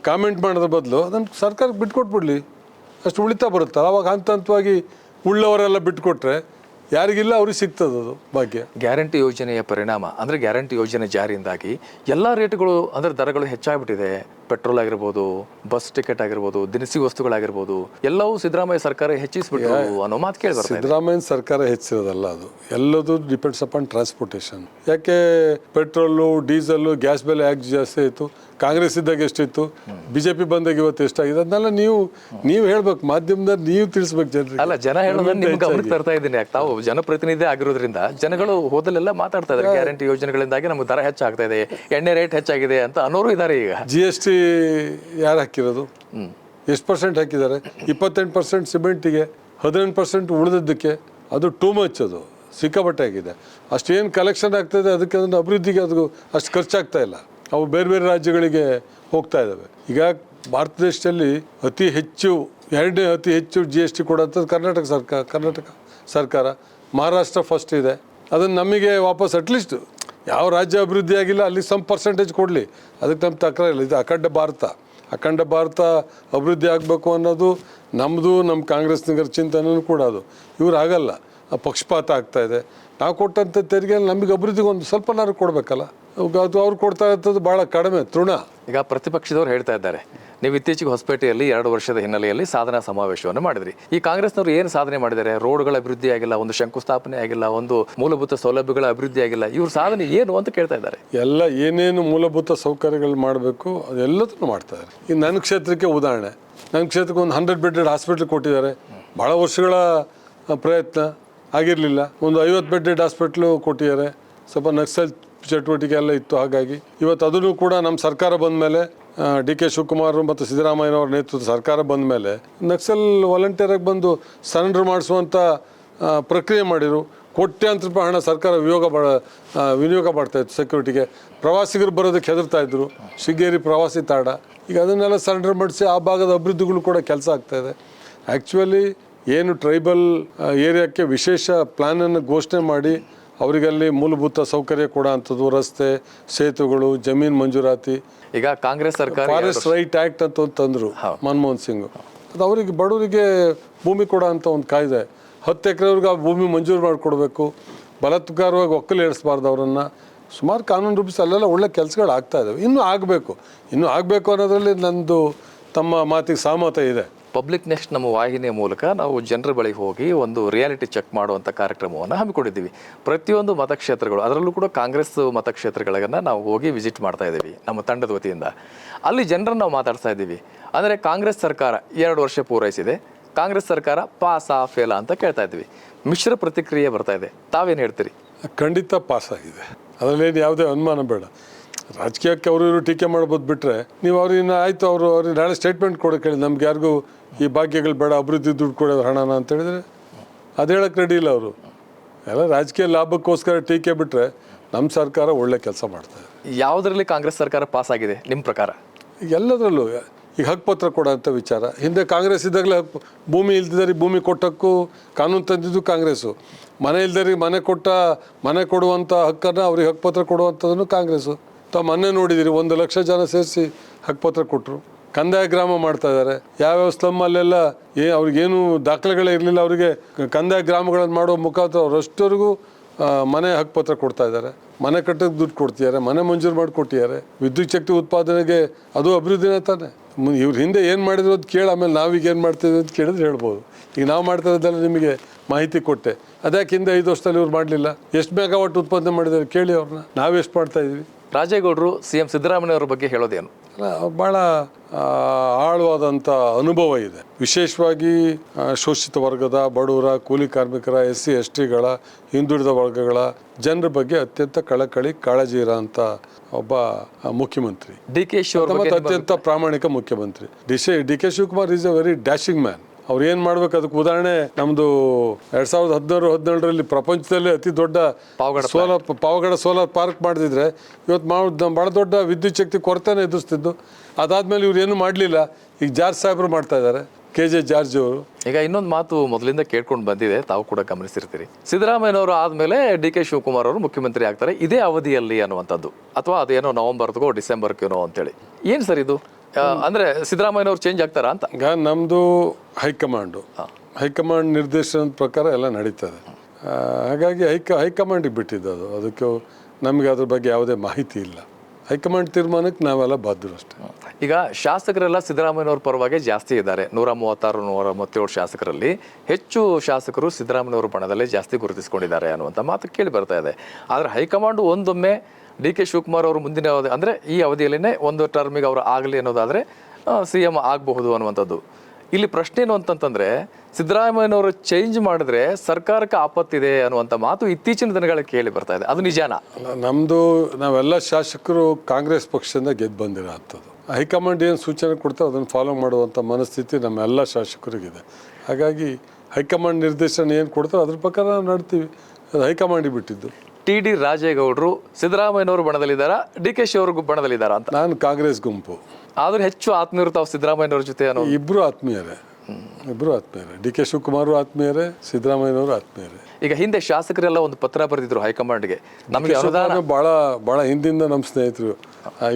ಕಾಮೆಂಟ್ ಮಾಡೋದ್ರ ಬದಲು ಅದನ್ನು ಸರ್ಕಾರಕ್ಕೆ ಬಿಟ್ಕೊಟ್ಬಿಡ್ಲಿ, ಅಷ್ಟು ಉಳಿತಾ ಬರುತ್ತಲ್ಲ. ಅವಾಗ ಹಂತ ಹಂತವಾಗಿ ಉಳ್ಳವರೆಲ್ಲ ಬಿಟ್ಕೊಟ್ರೆ ಯಾರಿಗಿಲ್ಲ ಅವ್ರಿಗೆ ಸಿಗ್ತದೆ ಅದು ಭಾಗ್ಯ. ಗ್ಯಾರಂಟಿ ಯೋಜನೆಯ ಪರಿಣಾಮ ಅಂದರೆ ಗ್ಯಾರಂಟಿ ಯೋಜನೆ ಜಾರಿಯಿಂದಾಗಿ ಎಲ್ಲ ರೇಟ್ಗಳು ಅಂದರೆ ದರಗಳು ಹೆಚ್ಚಾಗ್ಬಿಟ್ಟಿದೆ. ಪೆಟ್ರೋಲ್ ಆಗಿರ್ಬೋದು, ಬಸ್ ಟಿಕೆಟ್ ಆಗಿರ್ಬೋದು, ದಿನಸಿ ವಸ್ತುಗಳಾಗಿರ್ಬೋದು, ಎಲ್ಲವೂ ಸಿದ್ದರಾಮಯ್ಯ ಸರ್ಕಾರ ಹೆಚ್ಚಿಸ್ಬಿಟ್ಟು ಅನ್ನೋ ಮಾತು ಕೇಳಿ ಬರ್ತದೆ. ಸಿದ್ದರಾಮಯ್ಯ ಸರ್ಕಾರ ಹೆಚ್ಚಿರೋದಲ್ಲ, ಅದು ಎಲ್ಲದೂ ಡಿಪೆಂಡ್ಸ್ ಅಪಾನ್ ಟ್ರಾನ್ಸ್ಪೋರ್ಟೇಷನ್. ಯಾಕೆ ಪೆಟ್ರೋಲು, ಡೀಸೆಲ್ಲು, ಗ್ಯಾಸ್ ಬೆಲೆ ಯಾಕೆ ಜಾಸ್ತಿ ಆಯಿತು? ಕಾಂಗ್ರೆಸ್ ಇದ್ದಾಗ ಎಷ್ಟಿತ್ತು, ಬಿಜೆಪಿ ಬಂದಾಗ ಇವತ್ತು ಎಷ್ಟಾಗಿದೆ? ಅದನ್ನೆಲ್ಲ ನೀವು ಹೇಳ್ಬೇಕು, ಮಾಧ್ಯಮದಲ್ಲಿ ನೀವು ತಿಳಿಸ್ಬೇಕು ಜನರಿಗೆ. ಅಲ್ಲ, ಜನ ಹೇಳೋದನ್ನ ನಿಮ್ಗೆ ಗಮನಕ್ಕೆ ತರ್ತಾ ಇದ್ದೀನಿ. ಯಾಕೆ ತಾವು ಜನಪ್ರತಿನಿಧಿ ಆಗಿರೋದ್ರಿಂದ ಜನಗಳು ಹೋದಲ್ಲೆಲ್ಲ ಮಾತಾಡ್ತಾ ಇದ್ದಾರೆ, ಗ್ಯಾರಂಟಿ ಯೋಜನೆಗಳಿಂದಾಗಿ ನಮ್ಗೆ ದರ ಹೆಚ್ಚಾಗ್ತಾ ಇದೆ, ಎಣ್ಣೆ ರೇಟ್ ಹೆಚ್ಚಾಗಿದೆ ಅಂತ ಅನ್ನೋರು ಇದ್ದಾರೆ. ಈಗ GST ಯಾರು ಹಾಕಿರೋದು? ಎಷ್ಟು % ಹಾಕಿದ್ದಾರೆ? 28% ಸಿಮೆಂಟಿಗೆ, 18% ಉಳಿದದ್ದಕ್ಕೆ. ಅದು ಟೂ ಮಚ್, ಅದು ಸಿಕ್ಕಾಪಟ್ಟೆ ಆಗಿದೆ. ಅಷ್ಟೇನು ಕಲೆಕ್ಷನ್ ಆಗ್ತಾಯಿದೆ, ಅದಕ್ಕೆ ಅದನ್ನು ಅಭಿವೃದ್ಧಿಗೆ ಅದು ಅಷ್ಟು ಖರ್ಚಾಗ್ತಾ ಇಲ್ಲ. ಅವು ಬೇರೆ ಬೇರೆ ರಾಜ್ಯಗಳಿಗೆ ಹೋಗ್ತಾ ಇದ್ದಾವೆ. ಈಗ ಭಾರತ ದೇಶದಲ್ಲಿ ಅತಿ ಹೆಚ್ಚು, ಎರಡನೇ ಅತಿ ಹೆಚ್ಚು GST ಕೊಡೋಂಥದ್ದು ಕರ್ನಾಟಕ ಸರ್ಕಾರ. ಮಹಾರಾಷ್ಟ್ರ ಫಸ್ಟ್ ಇದೆ. ಅದನ್ನು ನಮಗೆ ವಾಪಸ್ ಅಟ್ಲೀಸ್ಟ್ ಯಾವ ರಾಜ್ಯ ಅಭಿವೃದ್ಧಿ ಆಗಿಲ್ಲ ಅಲ್ಲಿ ಸಮ್ ಪರ್ಸೆಂಟೇಜ್ ಕೊಡಲಿ, ಅದಕ್ಕೆ ನಮ್ಮ ತಕರಾರಿಲ್ಲ. ಇದು ಅಖಂಡ ಭಾರತ ಅಭಿವೃದ್ಧಿ ಆಗಬೇಕು ಅನ್ನೋದು ನಮ್ಮದು, ನಮ್ಮ ಕಾಂಗ್ರೆಸ್ನಗರ ಚಿಂತನೆಯೂ ಕೂಡ. ಅದು ಇವ್ರು ಆಗಲ್ಲ, ಪಕ್ಷಪಾತ ಆಗ್ತಾ ಇದೆ. ನಾವು ಕೊಟ್ಟಂಥ ತೆರಿಗೆ ನಮಗೆ ಅಭಿವೃದ್ಧಿಗೆ ಒಂದು ಸ್ವಲ್ಪನಾದ್ರು ಕೊಡಬೇಕಲ್ಲ. ಅದು ಅವ್ರು ಕೊಡ್ತಾ ಇರ್ತದ್ದು ಭಾಳ ಕಡಿಮೆ, ತೃಣ. ಈಗ ಪ್ರತಿಪಕ್ಷದವ್ರು ಹೇಳ್ತಾ ಇದ್ದಾರೆ, ನೀವು ಇತ್ತೀಚೆಗೆ ಹೊಸಪೇಟೆಯಲ್ಲಿ 2 ವರ್ಷದ ಹಿನ್ನೆಲೆಯಲ್ಲಿ ಸಾಧನಾ ಸಮಾವೇಶವನ್ನು ಮಾಡಿದ್ರಿ. ಈ ಕಾಂಗ್ರೆಸ್ನವರು ಏನು ಸಾಧನೆ ಮಾಡಿದ್ದಾರೆ? ರೋಡ್ಗಳ ಅಭಿವೃದ್ಧಿ ಆಗಿಲ್ಲ, ಒಂದು ಶಂಕುಸ್ಥಾಪನೆ ಆಗಿಲ್ಲ, ಒಂದು ಮೂಲಭೂತ ಸೌಲಭ್ಯಗಳ ಅಭಿವೃದ್ಧಿ ಆಗಿಲ್ಲ. ಇವ್ರ ಸಾಧನೆ ಏನು ಅಂತ ಕೇಳ್ತಾ ಇದ್ದಾರೆ. ಎಲ್ಲ ಏನೇನು ಮೂಲಭೂತ ಸೌಕರ್ಯಗಳು ಮಾಡಬೇಕು ಅದೆಲ್ಲದನ್ನು ಮಾಡ್ತಾ ಇದ್ದಾರೆ. ಈಗ ನನ್ನ ಕ್ಷೇತ್ರಕ್ಕೆ ಉದಾಹರಣೆ, ನನ್ನ ಕ್ಷೇತ್ರಕ್ಕೆ ಒಂದು 100 ಬೆಡ್ಡೆಡ್ ಹಾಸ್ಪಿಟ್ಲ್ ಕೊಟ್ಟಿದ್ದಾರೆ. ಭಾಳ ವರ್ಷಗಳ ಪ್ರಯತ್ನ ಆಗಿರಲಿಲ್ಲ. ಒಂದು 50 ಬೆಡ್ಡೆಡ್ ಹಾಸ್ಪಿಟ್ಲು ಕೊಟ್ಟಿದ್ದಾರೆ. ಸ್ವಲ್ಪ ನಕ್ಸಲ್ ಚಟುವಟಿಕೆ ಎಲ್ಲ ಇತ್ತು, ಹಾಗಾಗಿ ಇವತ್ತು ಅದನ್ನು ಕೂಡ ನಮ್ಮ ಸರ್ಕಾರ ಬಂದ ಮೇಲೆ, DK ಶಿವಕುಮಾರ್ ಮತ್ತು ಸಿದ್ದರಾಮಯ್ಯನವ್ರ ನೇತೃತ್ವದ ಸರ್ಕಾರ ಬಂದ ಮೇಲೆ ನಕ್ಸಲ್ ವಾಲಂಟಿಯರಾಗಿ ಬಂದು ಸರೆಂಡರ್ ಮಾಡಿಸುವಂಥ ಪ್ರಕ್ರಿಯೆ ಮಾಡಿದರು. ಕೋಟ್ಯಾಂತರ ರೂಪಾಯಿ ಹಣ ಸರ್ಕಾರ ವಿನಿಯೋಗ ಮಾಡ್ತಾಯಿತ್ತು ಸೆಕ್ಯೂರಿಟಿಗೆ. ಪ್ರವಾಸಿಗರು ಬರೋದಕ್ಕೆ ಹೆದರ್ತಾ ಇದ್ರು, ಶೃಂಗೇರಿ ಪ್ರವಾಸಿ ತಾಣ. ಈಗ ಅದನ್ನೆಲ್ಲ ಸರೆಂಡರ್ ಮಾಡಿಸಿ ಆ ಭಾಗದ ಅಭಿವೃದ್ಧಿಗಳು ಕೂಡ ಕೆಲಸ ಆಗ್ತಾಯಿದೆ. ಆ್ಯಕ್ಚುಲಿ ಏನು ಟ್ರೈಬಲ್ ಏರಿಯಾಕ್ಕೆ ವಿಶೇಷ ಪ್ಲ್ಯಾನನ್ನು ಘೋಷಣೆ ಮಾಡಿ ಅವರಿಗಲ್ಲಿ ಮೂಲಭೂತ ಸೌಕರ್ಯ ಕೊಡೋ ಅಂಥದ್ದು, ರಸ್ತೆ, ಸೇತುವೆಗಳು, ಜಮೀನು ಮಂಜೂರಾತಿ. ಈಗ ಕಾಂಗ್ರೆಸ್ ಸರ್ಕಾರ ಫಾರೆಸ್ಟ್ ರೈಟ್ ಆ್ಯಕ್ಟ್ ಅಂತ ಒಂದು ತಂದರು ಮನಮೋಹನ್ ಸಿಂಗ್. ಅದು ಅವರಿಗೆ ಬಡವರಿಗೆ ಭೂಮಿ ಕೊಡೋ ಅಂಥ ಒಂದು ಕಾಯ್ದೆ. 10 ಎಕರೆವರೆಗೆ ಆ ಭೂಮಿ ಮಂಜೂರು ಮಾಡಿಕೊಡ್ಬೇಕು. ಬಲಾತ್ಕಾರವಾಗಿ ಒಕ್ಕಲು ಏರಿಸಬಾರ್ದು ಅವರನ್ನು. ಸುಮಾರು ಕಾನೂನು ರೂಪಿಸಿ ಅಲ್ಲೆಲ್ಲ ಒಳ್ಳೆ ಕೆಲಸಗಳು ಆಗ್ತಾ ಇದ್ದಾವೆ. ಇನ್ನೂ ಆಗಬೇಕು ಅನ್ನೋದರಲ್ಲಿ ನಂದು ತಮ್ಮ ಮಾತಿಗೆ ಸಹಮತ ಇದೆ. ಪಬ್ಲಿಕ್ ನೆಕ್ಸ್ಟ್ ನಮ್ಮ ವಾಹಿನಿಯ ಮೂಲಕ ನಾವು ಜನರ ಬಳಿ ಹೋಗಿ ಒಂದು ರಿಯಾಲಿಟಿ ಚೆಕ್ ಮಾಡುವಂಥ ಕಾರ್ಯಕ್ರಮವನ್ನು ಹಮ್ಮಿಕೊಂಡಿದ್ದೀವಿ. ಪ್ರತಿಯೊಂದು ಮತಕ್ಷೇತ್ರಗಳು, ಅದರಲ್ಲೂ ಕೂಡ ಕಾಂಗ್ರೆಸ್ ಮತಕ್ಷೇತ್ರಗಳನ್ನು ನಾವು ಹೋಗಿ ವಿಸಿಟ್ ಮಾಡ್ತಾ ಇದ್ದೀವಿ ನಮ್ಮ ತಂಡದ ವತಿಯಿಂದ. ಅಲ್ಲಿ ಜನರನ್ನು ನಾವು ಮಾತಾಡ್ತಾ ಇದ್ದೀವಿ. ಅಂದರೆ ಕಾಂಗ್ರೆಸ್ ಸರ್ಕಾರ 2 ವರ್ಷ ಪೂರೈಸಿದೆ, ಕಾಂಗ್ರೆಸ್ ಸರ್ಕಾರ ಪಾಸಾ ಫೇಲಾ ಅಂತ ಕೇಳ್ತಾ ಇದ್ವಿ. ಮಿಶ್ರ ಪ್ರತಿಕ್ರಿಯೆ ಬರ್ತಾ ಇದೆ, ತಾವೇನು ಹೇಳ್ತೀರಿ? ಖಂಡಿತ ಪಾಸ್ ಆಗಿದೆ, ಅದರಲ್ಲೇನು ಯಾವುದೇ ಅನುಮಾನ ಬೇಡ. ರಾಜಕೀಯಕ್ಕೆ ಅವರು ಇವರು ಟೀಕೆ ಮಾಡ್ಬೋದು ಬಿಟ್ಟರೆ, ನೀವು ಅವ್ರಿಗೆ ಆಯಿತು ಅವ್ರಿಗೆ ನಾಳೆ ಸ್ಟೇಟ್ಮೆಂಟ್ ಕೊಡೋಕೆ ಹೇಳಿ, ನಮ್ಗೆ ಯಾರಿಗೂ ಈ ಭಾಗ್ಯಗಳು ಬೇಡ, ಅಭಿವೃದ್ಧಿ ದುಡ್ಡು ಕೊಡೋದು ಹಣನ ಅಂತ ಹೇಳಿದರೆ ಅದು ಹೇಳೋಕ್ಕೆ ರೆಡಿ ಇಲ್ಲ ಅವರು. ಎಲ್ಲ ರಾಜಕೀಯ ಲಾಭಕ್ಕೋಸ್ಕರ ಟೀಕೆ ಬಿಟ್ಟರೆ ನಮ್ಮ ಸರ್ಕಾರ ಒಳ್ಳೆ ಕೆಲಸ ಮಾಡ್ತಾರೆ. ಯಾವುದರಲ್ಲಿ ಕಾಂಗ್ರೆಸ್ ಸರ್ಕಾರ ಪಾಸ್ ಆಗಿದೆ ನಿಮ್ಮ ಪ್ರಕಾರ? ಎಲ್ಲದರಲ್ಲೂ. ಈಗ ಹಕ್ಕುಪತ್ರ ಕೊಡೋಂಥ ವಿಚಾರ, ಹಿಂದೆ ಕಾಂಗ್ರೆಸ್ ಇದ್ದಾಗಲೇ ಭೂಮಿ ಇಲ್ದಿದ್ದರಿಗೆ ಭೂಮಿ ಕೊಟ್ಟಕ್ಕೂ ಕಾನೂನು ತಂದಿದ್ದು ಕಾಂಗ್ರೆಸ್ಸು. ಮನೆ ಇಲ್ದರಿಗೆ ಮನೆ ಕೊಡುವಂಥ ಹಕ್ಕನ್ನು ಅವ್ರಿಗೆ ಹಕ್ಕುಪತ್ರ ಕೊಡುವಂಥದ್ದನ್ನು ಕಾಂಗ್ರೆಸ್ಸು. ತಾವು ಮೊನ್ನೆ ನೋಡಿದಿರಿ, 1 ಲಕ್ಷ ಜನ ಸೇರಿಸಿ ಹಕ್ಕುಪತ್ರ ಕೊಟ್ಟರು. ಕಂದಾಯ ಗ್ರಾಮ ಮಾಡ್ತಾ ಇದ್ದಾರೆ. ಯಾವ್ಯಾವ ಸ್ಲಮ್ಮಲ್ಲೆಲ್ಲ ಅವ್ರಿಗೇನು ದಾಖಲೆಗಳೇ ಇರಲಿಲ್ಲ, ಅವರಿಗೆ ಕಂದಾಯ ಗ್ರಾಮಗಳನ್ನು ಮಾಡೋ ಮುಖಾಂತರ ಅವರಷ್ಟವರೆಗೂ ಮನೆ ಹಕ್ಕುಪತ್ರ ಕೊಡ್ತಾ ಇದ್ದಾರೆ. ಮನೆ ಕಟ್ಟೋಕ್ಕೆ ದುಡ್ಡು ಕೊಡ್ತಿದ್ದಾರೆ, ಮನೆ ಮಂಜೂರು ಮಾಡಿಕೊಟ್ಟಿದ್ದಾರೆ. ವಿದ್ಯುತ್ ಶಕ್ತಿ ಉತ್ಪಾದನೆಗೆ ಅದು ಅಭಿವೃದ್ಧಿನೇ ತಾನೆ. ಇವ್ರ ಹಿಂದೆ ಏನು ಮಾಡಿದ್ರು ಅದು ಕೇಳಿ ಆಮೇಲೆ ನಾವೀಗ ಏನು ಮಾಡ್ತಿದ್ವಿ ಅಂತ ಕೇಳಿದ್ರೆ ಹೇಳ್ಬೋದು. ಈಗ ನಾವು ಮಾಡ್ತಾ ಇರೋದೆಲ್ಲ ನಿಮಗೆ ಮಾಹಿತಿ ಕೊಟ್ಟೆ. ಅದ್ಯಾಕೆ ಹಿಂದೆ 5 ವರ್ಷದಲ್ಲಿ ಇವ್ರು ಮಾಡಲಿಲ್ಲ? ಎಷ್ಟು ಮೆಗಾವಾಟ್ ಉತ್ಪಾದನೆ ಮಾಡಿದ್ದಾರೆ ಕೇಳಿ ಅವ್ರನ್ನ. ನಾವೆಷ್ಟು ಮಾಡ್ತಾ ಇದ್ವಿ? ರಾಜೇಗೌಡರು CM ಸಿದ್ದರಾಮಯ್ಯ ಅವ್ರ ಬಗ್ಗೆ ಹೇಳೋದೇನು? ಭಾಳ ಆಳವಾದಂಥ ಅನುಭವ ಇದೆ. ವಿಶೇಷವಾಗಿ ಶೋಷಿತ ವರ್ಗದ, ಬಡವರ, ಕೂಲಿ ಕಾರ್ಮಿಕರ, SC STಗಳ, ಹಿಂದುಳಿದ ವರ್ಗಗಳ ಜನರ ಬಗ್ಗೆ ಅತ್ಯಂತ ಕಳಕಳಿ, ಕಾಳಜಿ ಇರೋಂಥ ಒಬ್ಬ ಮುಖ್ಯಮಂತ್ರಿ. DK ಶಿವಕುಮಾರ್ ಅತ್ಯಂತ ಪ್ರಾಮಾಣಿಕ ಮುಖ್ಯಮಂತ್ರಿ. DK Shivakumar is A very dashing man. ಅವ್ರು ಏನು ಮಾಡ್ಬೇಕು ಅದಕ್ಕೆ ಉದಾಹರಣೆ ನಮ್ಮದು 2017 ಪ್ರಪಂಚದಲ್ಲೇ ಅತಿ ದೊಡ್ಡ ಪಾವಗಡ ಸೋಲಾರ್ ಪಾರ್ಕ್ ಮಾಡಿದ್ರೆ ಇವತ್ತು ಭಾಳ ದೊಡ್ಡ ವಿದ್ಯುತ್ ಶಕ್ತಿ ಕೊರತೆನೇ ಎದುರಿಸ್ತಿದ್ದು. ಅದಾದ್ಮೇಲೆ ಇವ್ರು ಏನು ಮಾಡಲಿಲ್ಲ. ಈಗ ಜಾರ್ಜ್ ಸಾಹೇಬರು ಮಾಡ್ತಾ ಇದ್ದಾರೆ, KJ ಜಾರ್ಜ್ ಅವರು. ಈಗ ಇನ್ನೊಂದು ಮಾತು ಮೊದಲಿಂದ ಕೇಳ್ಕೊಂಡು ಬಂದಿದೆ, ತಾವು ಕೂಡ ಗಮನಿಸಿರ್ತೀರಿ. ಸಿದ್ದರಾಮಯ್ಯನವರು ಆದ್ಮೇಲೆ DK ಶಿವಕುಮಾರ್ ಅವರು ಮುಖ್ಯಮಂತ್ರಿ ಆಗ್ತಾರೆ ಇದೇ ಅವಧಿಯಲ್ಲಿ ಅನ್ನುವಂಥದ್ದು, ಅಥವಾ ಅದೇನೋ ನವೆಂಬರ್ಗೋ ಡಿಸೆಂಬರ್ಗೇನೋ ಅಂತೇಳಿ. ಏನು ಸರ್ ಇದು? ಅಂದ್ರೆ ಸಿದ್ದರಾಮಯ್ಯನವರು ಚೇಂಜ್ ಆಗ್ತಾರಾ ಅಂತ? ಈಗ ನಮ್ಮದು ಹೈಕಮಾಂಡ್ ನಿರ್ದೇಶನದ ಪ್ರಕಾರ ಎಲ್ಲ ನಡೀತದೆ. ಹಾಗಾಗಿ ಹೈಕಮಾಂಡಿಗೆ ಬಿಟ್ಟಿದ್ದು ಅದು. ಅದಕ್ಕೆ ನಮಗೆ ಅದ್ರ ಬಗ್ಗೆ ಯಾವುದೇ ಮಾಹಿತಿ ಇಲ್ಲ. ಹೈಕಮಾಂಡ್ ತೀರ್ಮಾನಕ್ಕೆ ನಾವೆಲ್ಲ ಬಾಧ್ಯರು ಅಷ್ಟೇ. ಈಗ ಶಾಸಕರೆಲ್ಲ ಸಿದ್ದರಾಮಯ್ಯನವ್ರ ಪರವಾಗಿ ಜಾಸ್ತಿ ಇದ್ದಾರೆ. 136 137 ಶಾಸಕರಲ್ಲಿ ಹೆಚ್ಚು ಶಾಸಕರು ಸಿದ್ದರಾಮಯ್ಯನವರ ಬಣದಲ್ಲೇ ಜಾಸ್ತಿ ಗುರುತಿಸಿಕೊಂಡಿದ್ದಾರೆ ಅನ್ನುವಂಥ ಮಾತು ಕೇಳಿ ಬರ್ತಾ ಇದೆ. ಆದರೆ ಹೈಕಮಾಂಡ್ ಒಂದೊಮ್ಮೆ DK ಶಿವಕುಮಾರ್ ಅವರು ಮುಂದಿನ ಅವಧಿ ಅಂದರೆ ಈ ಅವಧಿಯಲ್ಲೇ ಒಂದು ಟರ್ಮಿಗೆ ಅವರು ಆಗಲಿ ಅನ್ನೋದಾದರೆ CM ಆಗಬಹುದು ಅನ್ನುವಂಥದ್ದು. ಇಲ್ಲಿ ಪ್ರಶ್ನೆ ಏನು ಅಂತಂತಂದರೆ, ಸಿದ್ದರಾಮಯ್ಯನವರು ಚೇಂಜ್ ಮಾಡಿದ್ರೆ ಸರ್ಕಾರಕ್ಕೆ ಆಪತ್ತಿದೆ ಅನ್ನುವಂಥ ಮಾತು ಇತ್ತೀಚಿನ ದಿನಗಳಲ್ಲಿ ಕೇಳಿ ಬರ್ತಾ ಇದೆ. ಅದು ನಿಜಾನಾ? ನಾವೆಲ್ಲ ಶಾಸಕರು ಕಾಂಗ್ರೆಸ್ ಪಕ್ಷದಿಂದ ಗೆದ್ದು ಬಂದಿರೋ ಅಂಥದ್ದು. ಹೈಕಮಾಂಡ್ ಏನು ಸೂಚನೆ ಕೊಡ್ತಾರೆ ಅದನ್ನು ಫಾಲೋ ಮಾಡುವಂಥ ಮನಸ್ಥಿತಿ ನಮ್ಮೆಲ್ಲ ಶಾಸಕರಿಗಿದೆ. ಹಾಗಾಗಿ ಹೈಕಮಾಂಡ್ ನಿರ್ದೇಶನ ಏನು ಕೊಡ್ತಾರೆ ಅದ್ರ ಪ್ರಕಾರ ನಾವು ನಡ್ತೀವಿ. ಅದು ಹೈಕಮಾಂಡಿಗೆ ಬಿಟ್ಟಿದ್ದು. TD ರಾಜೇಗೌಡರು ಸಿದ್ದರಾಮಯ್ಯನವರು ಬಣದಲ್ಲಿದ್ದಾರಾ, DK ಶಿ ಅವ್ರಿಗೂ ಬಣದಲ್ಲಿದ್ದಾರಾ ಅಂತ? ನಾನು ಕಾಂಗ್ರೆಸ್ ಗುಂಪು. ಆದ್ರೆ ಹೆಚ್ಚು ಆತ್ಮೀಯರು ತಾವು ಸಿದ್ದರಾಮಯ್ಯನವ್ರ ಜೊತೆ ಅನ್ನೋ? ಇಬ್ಬರು ಆತ್ಮೀಯರೇ. DK ಶಿವಕುಮಾರ್ ಆತ್ಮೀಯರೇ, ಸಿದ್ದರಾಮಯ್ಯನವರು ಆತ್ಮೀಯರೇ. ಈಗ ಹಿಂದೆ ಶಾಸಕರೆಲ್ಲ ಒಂದು ಪತ್ರ ಬರೆದಿದ್ರು ಹೈಕಮಾಂಡ್ಗೆ, ನಮಗೆ ಅನುದಾನ ಭಾಳ ಹಿಂದಿಂದ ನಮ್ಮ ಸ್ನೇಹಿತರು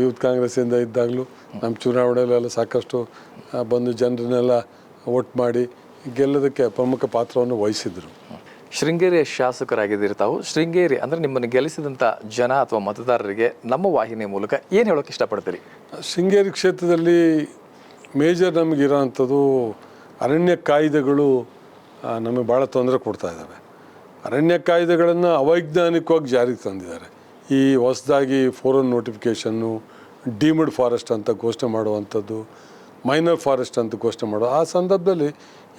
ಯೂತ್ ಕಾಂಗ್ರೆಸ್ಸಿಂದ ಇದ್ದಾಗಲೂ ನಮ್ಮ ಚುನಾವಣೆಯಲ್ಲೆಲ್ಲ ಸಾಕಷ್ಟು ಬಂದು ಜನರನ್ನೆಲ್ಲ ವೋಟ್ ಮಾಡಿ ಗೆಲ್ಲೋದಕ್ಕೆ ಪ್ರಮುಖ ಪಾತ್ರವನ್ನು ವಹಿಸಿದ್ರು. ಶೃಂಗೇರಿಯ ಶಾಸಕರಾಗಿದ್ದೀರಿ ತಾವು. ಶೃಂಗೇರಿ ಅಂದರೆ ನಿಮ್ಮನ್ನು ಗೆಲ್ಲಿಸಿದಂಥ ಜನ ಅಥವಾ ಮತದಾರರಿಗೆ ನಮ್ಮ ವಾಹಿನಿಯ ಮೂಲಕ ಏನು ಹೇಳೋಕೆ ಇಷ್ಟಪಡ್ತೀರಿ? ಶೃಂಗೇರಿ ಕ್ಷೇತ್ರದಲ್ಲಿ ಮೇಜರ್ ನಮಗಿರೋವಂಥದ್ದು ಅರಣ್ಯ ಕಾಯ್ದೆಗಳು ನಮಗೆ ಭಾಳ ತೊಂದರೆ ಕೊಡ್ತಾ ಇದ್ದಾವೆ. ಅರಣ್ಯ ಕಾಯ್ದೆಗಳನ್ನು ಅವೈಜ್ಞಾನಿಕವಾಗಿ ಜಾರಿಗೆ ತಂದಿದ್ದಾರೆ. ಈ ಹೊಸದಾಗಿ ಫೋರನ್ ನೋಟಿಫಿಕೇಷನ್ನು, ಡೀಮ್ಡ್ ಫಾರೆಸ್ಟ್ ಅಂತ ಘೋಷಣೆ ಮಾಡುವಂಥದ್ದು, ಮೈನರ್ ಫಾರೆಸ್ಟ್ ಅಂತ ಘೋಷಣೆ ಮಾಡೋ ಆ ಸಂದರ್ಭದಲ್ಲಿ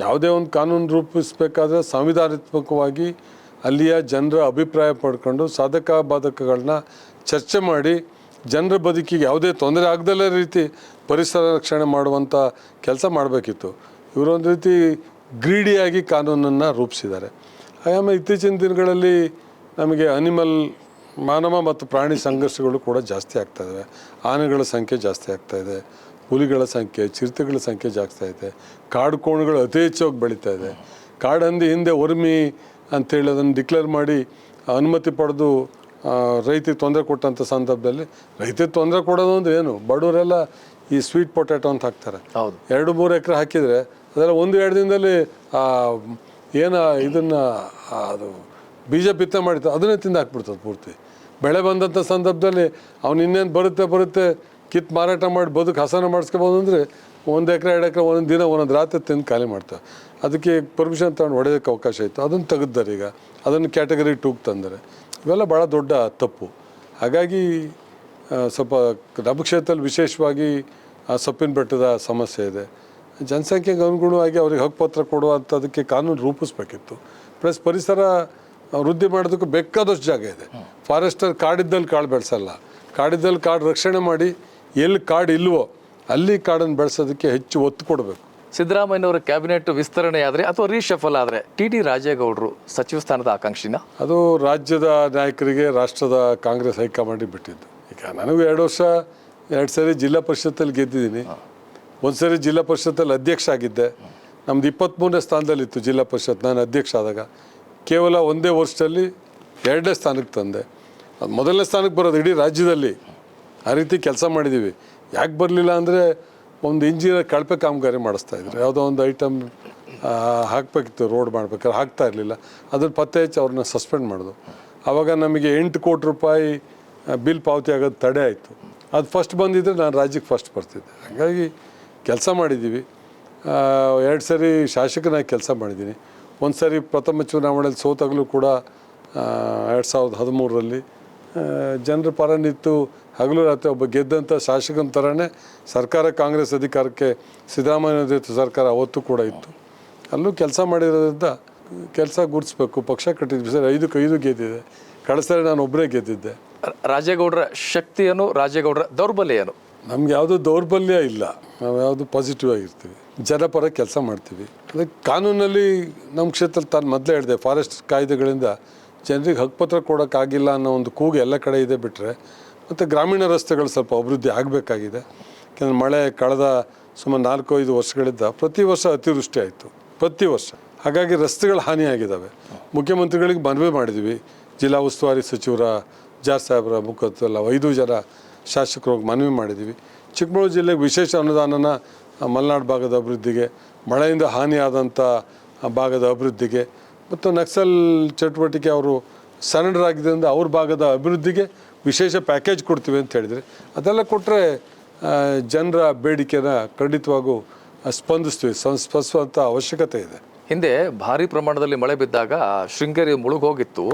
ಯಾವುದೇ ಒಂದು ಕಾನೂನು ರೂಪಿಸಬೇಕಾದ್ರೆ ಸಂವಿಧಾನಾತ್ಮಕವಾಗಿ ಅಲ್ಲಿಯ ಜನರ ಅಭಿಪ್ರಾಯ ಪಡ್ಕೊಂಡು ಸಾಧಕ ಬಾಧಕಗಳನ್ನ ಚರ್ಚೆ ಮಾಡಿ ಜನರ ಬದುಕಿಗೆ ಯಾವುದೇ ತೊಂದರೆ ಆಗದಲ್ಲೇ ರೀತಿ ಪರಿಸರ ರಕ್ಷಣೆ ಮಾಡುವಂಥ ಕೆಲಸ ಮಾಡಬೇಕಿತ್ತು. ಇವರೊಂದು ರೀತಿ ಗ್ರೀಡಿಯಾಗಿ ಕಾನೂನನ್ನು ರೂಪಿಸಿದ್ದಾರೆ. ಆಮೇಲೆ ಇತ್ತೀಚಿನ ದಿನಗಳಲ್ಲಿ ನಮಗೆ ಮಾನವ ಮತ್ತು ಪ್ರಾಣಿ ಸಂಘರ್ಷಗಳು ಕೂಡ ಜಾಸ್ತಿ ಆಗ್ತಾಯಿದ್ದಾವೆ. ಆನೆಗಳ ಸಂಖ್ಯೆ ಜಾಸ್ತಿ ಆಗ್ತಾಯಿದೆ, ಹುಲಿಗಳ ಸಂಖ್ಯೆ, ಚಿರತೆಗಳ ಸಂಖ್ಯೆ ಜಾಸ್ತಿ ಇದೆ, ಕಾಡು ಕೋಣಗಳು ಅತಿ ಹೆಚ್ಚಾಗಿ ಬೆಳೀತಾ ಇದೆ. ಕಾಡಂದಿ ಹಿಂದೆ ಒರ್ಮಿ ಅಂತೇಳಿ ಅದನ್ನು ಡಿಕ್ಲೇರ್ ಮಾಡಿ ಅನುಮತಿ ಪಡೆದು ರೈತರಿಗೆ ತೊಂದರೆ ಕೊಟ್ಟಂಥ ಸಂದರ್ಭದಲ್ಲಿ, ರೈತರಿಗೆ ತೊಂದರೆ ಕೊಡೋದು ಅಂದ್ರೆ ಏನು, ಬಡವರೆಲ್ಲ ಈ ಸ್ವೀಟ್ ಪೊಟ್ಯಾಟೊ ಅಂತ ಹಾಕ್ತಾರೆ. 2-3 ಎಕರೆ ಹಾಕಿದರೆ ಅದೆಲ್ಲ 1-2 ದಿನದಲ್ಲಿ ಇದನ್ನು ಅದು ಬೀಜ ಬಿತ್ತನೆ ಮಾಡಿತ್ತು ಅದನ್ನೇ ತಿಂದು ಹಾಕ್ಬಿಡ್ತದೆ ಪೂರ್ತಿ. ಬೆಳೆ ಬಂದಂಥ ಸಂದರ್ಭದಲ್ಲಿ ಅವ್ನು ಇನ್ನೇನು ಬರುತ್ತೆ ಕಿತ್ತು ಮಾರಾಟ ಮಾಡಿ ಬದುಕು ಹಸನ ಮಾಡಿಸ್ಕೊಬೋದು ಅಂದರೆ 1 ಎಕರೆ 2 ಎಕರೆ ಒಂದೊಂದು ದಿನ ಒಂದೊಂದು ರಾತ್ರಿ ತಿಂದು ಖಾಲಿ ಮಾಡ್ತಾರೆ. ಅದಕ್ಕೆ ಪರ್ಮಿಷನ್ ತಗೊಂಡು ಹೊಡೆಯೋಕ್ಕೆ ಅವಕಾಶ ಇತ್ತು, ಅದನ್ನು ತೆಗೆದಾರೆ. ಈಗ ಅದನ್ನು ಕ್ಯಾಟಗರಿ 2ಗೆ ತಂದರೆ ಇವೆಲ್ಲ ಭಾಳ ದೊಡ್ಡ ತಪ್ಪು. ಹಾಗಾಗಿ ಸ್ವಲ್ಪ ನಮ್ಮ ಕ್ಷೇತ್ರದಲ್ಲಿ ವಿಶೇಷವಾಗಿ ಸೊಪ್ಪಿನ ಬೆಟ್ಟದ ಸಮಸ್ಯೆ ಇದೆ. ಜನಸಂಖ್ಯೆಗೆ ಅನುಗುಣವಾಗಿ ಅವ್ರಿಗೆ ಹಕ್ಕುಪತ್ರ ಕೊಡುವಂಥದಕ್ಕೆ ಕಾನೂನು ರೂಪಿಸ್ಬೇಕಿತ್ತು. ಪ್ಲಸ್ ಪರಿಸರ ವೃದ್ಧಿ ಮಾಡೋದಕ್ಕೆ ಬೇಕಾದಷ್ಟು ಜಾಗ ಇದೆ. ಫಾರೆಸ್ಟರ್ ಕಾಡಿದ್ದಲ್ಲಿ ಕಾಡು ಬೆಳೆಸಲ್ಲ, ಕಾಡಿದ್ದಲ್ಲಿ ಕಾಡು ರಕ್ಷಣೆ ಮಾಡಿ ಎಲ್ಲಿ ಕಾಡು ಇಲ್ವೋ ಅಲ್ಲಿ ಕಾಡನ್ನು ಬೆಳೆಸೋದಕ್ಕೆ ಹೆಚ್ಚು ಒತ್ತು ಕೊಡಬೇಕು. ಸಿದ್ದರಾಮಯ್ಯನವರ ಕ್ಯಾಬಿನೆಟ್ ವಿಸ್ತರಣೆ ಆದರೆ ಅಥವಾ ರೀಶಫಲ್ ಆದರೆ TD ರಾಜೇಗೌಡರು ಸಚಿವ ಸ್ಥಾನದ ಆಕಾಂಕ್ಷಿನ? ಅದು ರಾಜ್ಯದ ನಾಯಕರಿಗೆ, ರಾಷ್ಟ್ರದ ಕಾಂಗ್ರೆಸ್ ಹೈಕಮಾಂಡಿಗೆ ಬಿಟ್ಟಿದ್ದು. ಈಗ ನನಗೂ 2 ಸರಿ ಜಿಲ್ಲಾ ಪರಿಷತ್ತಲ್ಲಿ ಗೆದ್ದಿದ್ದೀನಿ. 1 ಸರಿ ಜಿಲ್ಲಾ ಪರಿಷತ್ತಲ್ಲಿ ಅಧ್ಯಕ್ಷ ಆಗಿದ್ದೆ. ನಮ್ದು 23ನೇ ಸ್ಥಾನದಲ್ಲಿತ್ತು ಜಿಲ್ಲಾ ಪರಿಷತ್. ನಾನು ಅಧ್ಯಕ್ಷ ಆದಾಗ ಕೇವಲ 1 ವರ್ಷದಲ್ಲಿ 2ನೇ ಸ್ಥಾನಕ್ಕೆ ತಂದೆ. ಅದು 1ನೇ ಸ್ಥಾನಕ್ಕೆ ಬರೋದು ಇಡೀ ರಾಜ್ಯದಲ್ಲಿ. ಆ ರೀತಿ ಕೆಲಸ ಮಾಡಿದ್ದೀವಿ. ಯಾಕೆ ಬರಲಿಲ್ಲ ಅಂದರೆ ಒಂದು ಇಂಜಿನಿಯರ್ ಕಳಪೆ ಕಾಮಗಾರಿ ಮಾಡಿಸ್ತಾಯಿದ್ರು. ಯಾವುದೋ ಒಂದು ಐಟಮ್ ಹಾಕಬೇಕಿತ್ತು, ರೋಡ್ ಮಾಡ್ಬೇಕಾದ್ರೆ ಹಾಕ್ತಾ ಇರಲಿಲ್ಲ. ಅದನ್ನು ಪತ್ತೆ ಹಚ್ಚಿ ಅವ್ರನ್ನ ಸಸ್ಪೆಂಡ್ ಮಾಡೋದು. ಆವಾಗ ನಮಗೆ 8 ಕೋಟಿ ರೂಪಾಯಿ ಬಿಲ್ ಪಾವತಿ ಆಗೋದು ತಡೆ ಆಯಿತು. ಅದು ಫಸ್ಟ್ ಬಂದಿದ್ದರೆ ನಾನು ರಾಜ್ಯಕ್ಕೆ ಫಸ್ಟ್ ಬರ್ತಿದ್ದೆ. ಹಾಗಾಗಿ ಕೆಲಸ ಮಾಡಿದ್ದೀವಿ. 2 ಸರಿ ಶಾಸಕನಾಗಿ ಕೆಲಸ ಮಾಡಿದ್ದೀನಿ. 1 ಸರಿ ಪ್ರಥಮ ಚುನಾವಣೆಯಲ್ಲಿ ಸೋತಾಗಲೂ ಕೂಡ 2013ರಲ್ಲಿ ಜನರ ಪರ ನಿಂತು ಹಗಲು ರಾತ್ರಿ ಒಬ್ಬ ಗೆದ್ದಂಥ ಶಾಸಕನ ಥರನೇ ಸರ್ಕಾರ, ಕಾಂಗ್ರೆಸ್ ಅಧಿಕಾರಕ್ಕೆ ಸಿದ್ದರಾಮಯ್ಯ ನೇತೃತ್ವದ ಸರ್ಕಾರ ಅವತ್ತು ಕೂಡ ಇತ್ತು. ಅಲ್ಲೂ ಕೆಲಸ ಮಾಡಿರೋದ್ರಿಂದ ಕೆಲಸ ಗುರುತಿಸ್ಬೇಕು. ಪಕ್ಷ ಕಟ್ಟಿದ್ವಿ ಸರ್, 5 ಗೆದ್ದಿದೆ. ಕಳೆದ ಸರಿ ನಾನು ಒಬ್ಬರೇ ಗೆದ್ದಿದ್ದೆ. ರಾಜೇಗೌಡರ ಶಕ್ತಿ ಏನು, ರಾಜೇಗೌಡರ ದೌರ್ಬಲ್ಯ ಏನು? ನಮ್ಗೆ ಯಾವುದೂ ದೌರ್ಬಲ್ಯ ಇಲ್ಲ, ನಾವು ಯಾವುದು ಪಾಸಿಟಿವ್ ಆಗಿರ್ತೀವಿ, ಜನಪರ ಕೆಲಸ ಮಾಡ್ತೀವಿ. ಅದಕ್ಕೆ ಕಾನೂನಲ್ಲಿ ನಮ್ಮ ಕ್ಷೇತ್ರದಲ್ಲಿ ತಾನು ಮೊದಲೇ ಹೇಳಿದೆ, ಫಾರೆಸ್ಟ್ ಕಾಯ್ದೆಗಳಿಂದ ಜನರಿಗೆ ಹಕ್ಕುಪತ್ರ ಕೊಡೋಕ್ಕಾಗಿಲ್ಲ ಅನ್ನೋ ಒಂದು ಕೂಗು ಎಲ್ಲ ಕಡೆ ಇದೆ ಬಿಟ್ಟರೆ, ಮತ್ತು ಗ್ರಾಮೀಣ ರಸ್ತೆಗಳು ಸ್ವಲ್ಪ ಅಭಿವೃದ್ಧಿ ಆಗಬೇಕಾಗಿದೆ. ಯಾಕೆಂದರೆ ಮಳೆ ಕಳೆದ ಸುಮಾರು 4-5 ವರ್ಷಗಳಿಂದ ಪ್ರತಿ ವರ್ಷ ಅತಿವೃಷ್ಟಿ ಆಯಿತು, ಪ್ರತಿ ವರ್ಷ. ಹಾಗಾಗಿ ರಸ್ತೆಗಳು ಹಾನಿಯಾಗಿದ್ದಾವೆ. ಮುಖ್ಯಮಂತ್ರಿಗಳಿಗೆ ಮನವಿ ಮಾಡಿದ್ವಿ, ಜಿಲ್ಲಾ ಉಸ್ತುವಾರಿ ಸಚಿವರ ಜಾರ್ ಸಾಹೇಬರ ಮುಖದಲ್ಲಿ 5 ಜನ ಶಾಸಕರು ಮನವಿ ಮಾಡಿದ್ದೀವಿ. ಚಿಕ್ಕಮಗಳೂರು ಜಿಲ್ಲೆಗೆ ವಿಶೇಷ ಅನುದಾನನ ಮಲೆನಾಡು ಭಾಗದ ಅಭಿವೃದ್ಧಿಗೆ, ಮಳೆಯಿಂದ ಹಾನಿಯಾದಂಥ ಭಾಗದ ಅಭಿವೃದ್ಧಿಗೆ ಮತ್ತು ನಕ್ಸಲ್ ಚಟುವಟಿಕೆ ಅವರು ಸರೆಂಡರ್ ಆಗಿದ್ದರಿಂದ ಅವ್ರ ಭಾಗದ ಅಭಿವೃದ್ಧಿಗೆ ವಿಶೇಷ ಪ್ಯಾಕೇಜ್ ಕೊಡ್ತೀವಿ ಅಂತ ಹೇಳಿದರೆ, ಅದೆಲ್ಲ ಕೊಟ್ಟರೆ ಜನರ ಬೇಡಿಕೆನ ಖಂಡಿತವಾಗೂ ಸ್ಪಂದಿಸ್ತೀವಿ. ಸ್ಪಂದಿಸುವಂಥ ಅವಶ್ಯಕತೆ ಇದೆ. ಹಿಂದೆ ಭಾರಿ ಪ್ರಮಾಣದಲ್ಲಿ ಮಳೆ ಬಿದ್ದಾಗ ಶೃಂಗೇರಿ ಮುಳುಗೋಗಿತ್ತು.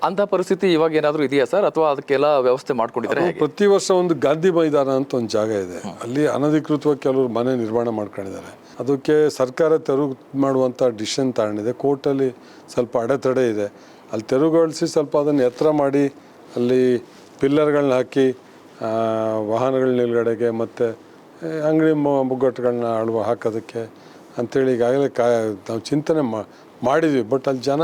ಅಂಥ ಪರಿಸ್ಥಿತಿ ಇವಾಗ ಏನಾದರೂ ಇದೆಯಾ ಸರ್, ಅಥವಾ ಅದಕ್ಕೆಲ್ಲ ವ್ಯವಸ್ಥೆ ಮಾಡ್ಕೊಂಡಿದ್ದಾರೆ? ಪ್ರತಿ ವರ್ಷ ಒಂದು ಗಾಂಧಿ ಮೈದಾನ ಅಂತ ಒಂದು ಜಾಗ ಇದೆ, ಅಲ್ಲಿ ಅನಧಿಕೃತವಾಗಿ ಕೆಲವರು ಮನೆ ನಿರ್ಮಾಣ ಮಾಡ್ಕೊಂಡಿದ್ದಾರೆ. ಅದಕ್ಕೆ ಸರ್ಕಾರ ತೆರವು ಮಾಡುವಂಥ ಡಿಸಿಷನ್ ತಗೊಂಡಿದೆ. ಕೋರ್ಟಲ್ಲಿ ಸ್ವಲ್ಪ ಅಡೆತಡೆ ಇದೆ. ಅಲ್ಲಿ ತೆರವುಗೊಳಿಸಿ ಸ್ವಲ್ಪ ಅದನ್ನು ಎತ್ತರ ಮಾಡಿ ಅಲ್ಲಿ ಪಿಲ್ಲರ್ಗಳನ್ನ ಹಾಕಿ ವಾಹನಗಳ ನಿಲುಗಡೆಗೆ ಮತ್ತು ಅಂಗಡಿ ಮುಗ್ಗಟ್ಟುಗಳನ್ನ ಹಾಕೋದಕ್ಕೆ ಅಂಥೇಳಿ ಈಗಾಗಲೇ ನಾವು ಚಿಂತನೆ ಮಾಡಿದ್ವಿ. ಬಟ್ ಅಲ್ಲಿ ಜನ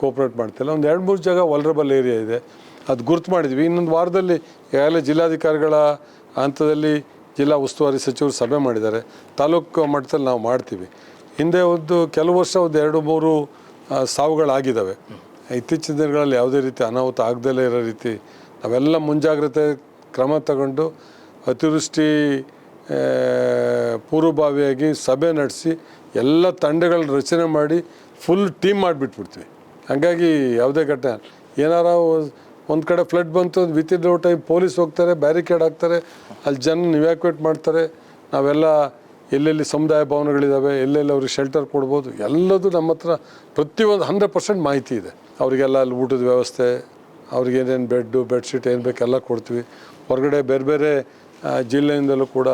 ಕೋಪ್ರೇಟ್ ಮಾಡ್ತಿಲ್ಲ. ಒಂದು 2-3 ಜಾಗ ವಲ್ರಬಲ್ ಏರಿಯಾ ಇದೆ, ಅದು ಗುರ್ತು ಮಾಡಿದ್ವಿ. ಇನ್ನೊಂದು ವಾರದಲ್ಲಿ ಈಗಾಗಲೇ ಜಿಲ್ಲಾಧಿಕಾರಿಗಳ ಹಂತದಲ್ಲಿ ಜಿಲ್ಲಾ ಉಸ್ತುವಾರಿ ಸಚಿವರು ಸಭೆ ಮಾಡಿದ್ದಾರೆ. ತಾಲೂಕು ಮಟ್ಟದಲ್ಲಿ ನಾವು ಮಾಡ್ತೀವಿ. ಹಿಂದೆ ಕೆಲವು ವರ್ಷ 2-3 ಸಾವುಗಳಾಗಿದ್ದಾವೆ. ಇತ್ತೀಚಿನ ದಿನಗಳಲ್ಲಿ ಯಾವುದೇ ರೀತಿ ಅನಾಹುತ ಆಗದಲ್ಲೇ ಇರೋ ರೀತಿ ನಾವೆಲ್ಲ ಮುಂಜಾಗ್ರತೆ ಕ್ರಮ ತಗೊಂಡು ಅತಿವೃಷ್ಟಿ ಪೂರ್ವಭಾವಿಯಾಗಿ ಸಭೆ ನಡೆಸಿ ಎಲ್ಲ ತಂಡಗಳನ್ನ ರಚನೆ ಮಾಡಿ ಫುಲ್ ಟೀಮ್ ಮಾಡಿಬಿಟ್ಬಿಡ್ತೀವಿ. ಹಾಗಾಗಿ ಯಾವುದೇ ಘಟನೆ ಏನಾರ ಒಂದು ಕಡೆ ಫ್ಲಡ್ ಬಂತು, ವಿತಿನ್ ನೋ ಟೈಮ್ ಪೊಲೀಸ್ ಹೋಗ್ತಾರೆ, ಬ್ಯಾರಿಕೇಡ್ ಹಾಕ್ತಾರೆ, ಅಲ್ಲಿ ಜನ ಇವ್ಯಾಕ್ಯುವೇಟ್ ಮಾಡ್ತಾರೆ. ನಾವೆಲ್ಲ ಎಲ್ಲೆಲ್ಲಿ ಸಮುದಾಯ ಭವನಗಳಿದ್ದಾವೆ, ಎಲ್ಲೆಲ್ಲಿ ಅವ್ರಿಗೆ ಶೆಲ್ಟರ್ ಕೊಡ್ಬೋದು, ಎಲ್ಲದೂ ನಮ್ಮ ಹತ್ರ ಪ್ರತಿಯೊಂದು 100% ಮಾಹಿತಿ ಇದೆ. ಅವರಿಗೆಲ್ಲ ಅಲ್ಲಿ ಊಟದ ವ್ಯವಸ್ಥೆ, ಅವ್ರಿಗೆ ಏನೇನು ಬೆಡ್ಶೀಟ್ ಏನು ಬೇಕೆಲ್ಲ ಕೊಡ್ತೀವಿ. ಹೊರಗಡೆ ಬೇರೆ ಬೇರೆ ಜಿಲ್ಲೆಯಿಂದಲೂ ಕೂಡ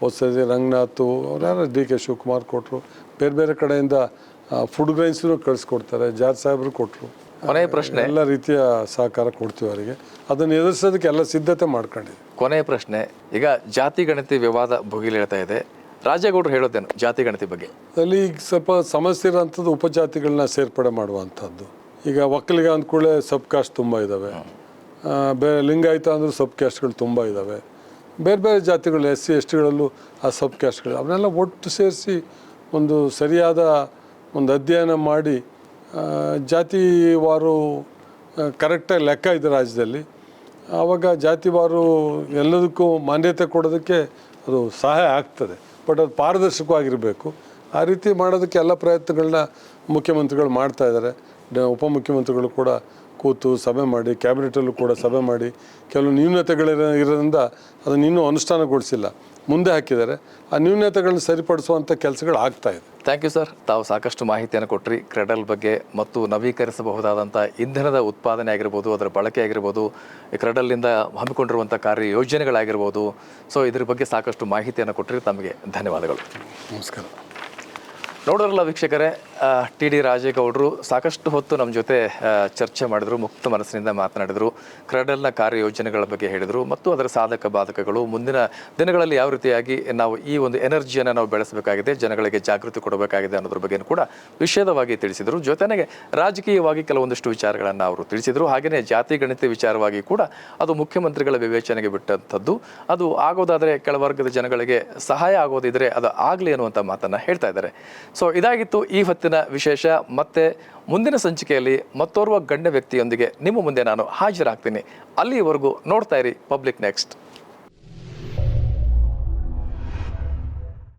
ಹೊಸದಿ ರಂಗನಾಥ್ ಅವ್ರು DK ಶಿವಕುಮಾರ್ ಕೊಟ್ಟರು, ಬೇರೆ ಬೇರೆ ಕಡೆಯಿಂದ ಫುಡ್ ಗ್ರೈನ್ಸೂ ಕಳಿಸ್ಕೊಡ್ತಾರೆ, ಜಾರ್ ಸಾಹೇಬರು ಕೊಟ್ಟರು. ಕೊನೆಯ ಪ್ರಶ್ನೆ, ಎಲ್ಲ ರೀತಿಯ ಸಹಕಾರ ಕೊಡ್ತೀವಿ ಅವರಿಗೆ. ಅದನ್ನು ಎದುರಿಸೋದಕ್ಕೆ ಎಲ್ಲ ಸಿದ್ಧತೆ ಮಾಡ್ಕೊಂಡಿದ್ದೀವಿ. ಕೊನೆಯ ಪ್ರಶ್ನೆ, ಈಗ ಜಾತಿ ಗಣತಿ ವಿವಾದ ಭುಗಿಲೇಳ್ತಾ ಇದೆ. ರಾಜೇಗೌಡರು ಹೇಳೋದೇನು ಜಾತಿ ಗಣತಿ ಬಗ್ಗೆ? ಅಲ್ಲಿ ಸ್ವಲ್ಪ ಸಮಸ್ಯೆ ಇರೋಂಥದ್ದು ಉಪಜಾತಿಗಳನ್ನ ಸೇರ್ಪಡೆ ಮಾಡುವಂಥದ್ದು. ಈಗ ಒಕ್ಕಲಿಗ ಅಂದ್ಕೂಡಲೇ ಸಬ್ ಕಾಸ್ಟ್ ತುಂಬ ಇದ್ದಾವೆ, ಲಿಂಗಾಯತ ಅಂದರೂ ಸಬ್ ಕ್ಯಾಸ್ಟ್ಗಳು ತುಂಬ ಇದ್ದಾವೆ, ಬೇರೆ ಬೇರೆ ಜಾತಿಗಳು SC STಗಳಲ್ಲೂ ಆ ಸಬ್ ಕ್ಯಾಸ್ಟ್ಗಳು, ಅವನ್ನೆಲ್ಲ ಒಟ್ಟು ಸೇರಿಸಿ ಒಂದು ಸರಿಯಾದ ಒಂದು ಅಧ್ಯಯನ ಮಾಡಿ ಜಾತಿವಾರು ಕರೆಕ್ಟಾಗಿ ಲೆಕ್ಕ ಇದೆ ರಾಜ್ಯದಲ್ಲಿ. ಆವಾಗ ಜಾತಿವಾರು ಎಲ್ಲದಕ್ಕೂ ಮಾನ್ಯತೆ ಕೊಡೋದಕ್ಕೆ ಅದು ಸಹಾಯ ಆಗ್ತದೆ. ಬಟ್ ಅದು ಪಾರದರ್ಶಕವಾಗಿರಬೇಕು. ಆ ರೀತಿ ಮಾಡೋದಕ್ಕೆ ಎಲ್ಲ ಪ್ರಯತ್ನಗಳನ್ನ ಮುಖ್ಯಮಂತ್ರಿಗಳು ಮಾಡ್ತಾ ಇದ್ದಾರೆ. ಉಪಮುಖ್ಯಮಂತ್ರಿಗಳು ಕೂಡ ಕೂತು ಸಭೆ ಮಾಡಿ, ಕ್ಯಾಬಿನೆಟಲ್ಲೂ ಕೂಡ ಸಭೆ ಮಾಡಿ, ಕೆಲವು ನ್ಯೂನತೆಗಳಿರೋದ್ರಿಂದ ಅದನ್ನು ಇನ್ನೂ ಅನುಷ್ಠಾನಗೊಳಿಸಿಲ್ಲ, ಮುಂದೆ ಹಾಕಿದ್ದಾರೆ. ಆ ನ್ಯೂನತೆಗಳನ್ನ ಸರಿಪಡಿಸುವಂಥ ಕೆಲಸಗಳು ಆಗ್ತಾ ಇದೆ. Thank you sir. ತಾವು ಸಾಕಷ್ಟು ಮಾಹಿತಿಯನ್ನು ಕೊಟ್ಟರಿ ಕ್ರೆಡಲ್ ಬಗ್ಗೆ ಮತ್ತು ನವೀಕರಿಸಬಹುದಾದಂಥ ಇಂಧನದ ಉತ್ಪಾದನೆ ಆಗಿರ್ಬೋದು, ಅದರ ಬಳಕೆ ಆಗಿರ್ಬೋದು, ಈ ಕ್ರೆಡಲ್ನಿಂದ ಹಮ್ಮಿಕೊಂಡಿರುವಂಥ ಕಾರ್ಯ ಯೋಜನೆಗಳಾಗಿರ್ಬೋದು. ಸೊ ಇದ್ರ ಬಗ್ಗೆ ಸಾಕಷ್ಟು ಮಾಹಿತಿಯನ್ನು ಕೊಟ್ಟರಿ. ತಮಗೆ ಧನ್ಯವಾದಗಳು. ನಮಸ್ಕಾರ. ನೋಡೋರಲ್ಲ ವೀಕ್ಷಕರೇ, TD ರಾಜೇಗೌಡರು ಸಾಕಷ್ಟು ಹೊತ್ತು ನಮ್ಮ ಜೊತೆ ಚರ್ಚೆ ಮಾಡಿದರು, ಮುಕ್ತ ಮನಸ್ಸಿನಿಂದ ಮಾತನಾಡಿದರು, ಕ್ರೆಡಲ್ನ ಕಾರ್ಯಯೋಜನೆಗಳ ಬಗ್ಗೆ ಹೇಳಿದರು ಮತ್ತು ಅದರ ಸಾಧಕ ಬಾಧಕಗಳು, ಮುಂದಿನ ದಿನಗಳಲ್ಲಿ ಯಾವ ರೀತಿಯಾಗಿ ನಾವು ಈ ಒಂದು ಎನರ್ಜಿಯನ್ನು ನಾವು ಬೆಳೆಸಬೇಕಾಗಿದೆ, ಜನಗಳಿಗೆ ಜಾಗೃತಿ ಕೊಡಬೇಕಾಗಿದೆ ಅನ್ನೋದ್ರ ಬಗ್ಗೆ ಕೂಡ ವಿಷದವಾಗಿ ತಿಳಿಸಿದರು. ಜೊತೆಗೆ ರಾಜಕೀಯವಾಗಿ ಕೆಲವೊಂದಿಷ್ಟು ವಿಚಾರಗಳನ್ನು ಅವರು ತಿಳಿಸಿದರು. ಹಾಗೆಯೇ ಜಾತಿ ಗಣಿತ ವಿಚಾರವಾಗಿ ಕೂಡ ಅದು ಮುಖ್ಯಮಂತ್ರಿಗಳ ವಿವೇಚನೆಗೆ ಬಿಟ್ಟಂಥದ್ದು. ಅದು ಆಗೋದಾದರೆ ಕೆಳವರ್ಗದ ಜನಗಳಿಗೆ ಸಹಾಯ ಆಗೋದಿದ್ರೆ ಅದು ಆಗಲಿ ಅನ್ನುವಂಥ ಮಾತನ್ನು ಹೇಳ್ತಾ ಇದ್ದಾರೆ. ಸೊ ಇದಾಗಿತ್ತು ಈ ಹೊತ್ತಿನ ವಿಶೇಷ. ಮತ್ತೆ ಮುಂದಿನ ಸಂಚಿಕೆಯಲ್ಲಿ ಮತ್ತೋರ್ವ ಗಣ್ಯ ವ್ಯಕ್ತಿಯೊಂದಿಗೆ ನಿಮ್ಮ ಮುಂದೆ ನಾನು ಹಾಜರಾಗ್ತೀನಿ. ಅಲ್ಲಿವರೆಗೂ ನೋಡ್ತಾ ಇರಿ ಪಬ್ಲಿಕ್ ನೆಕ್ಸ್ಟ್.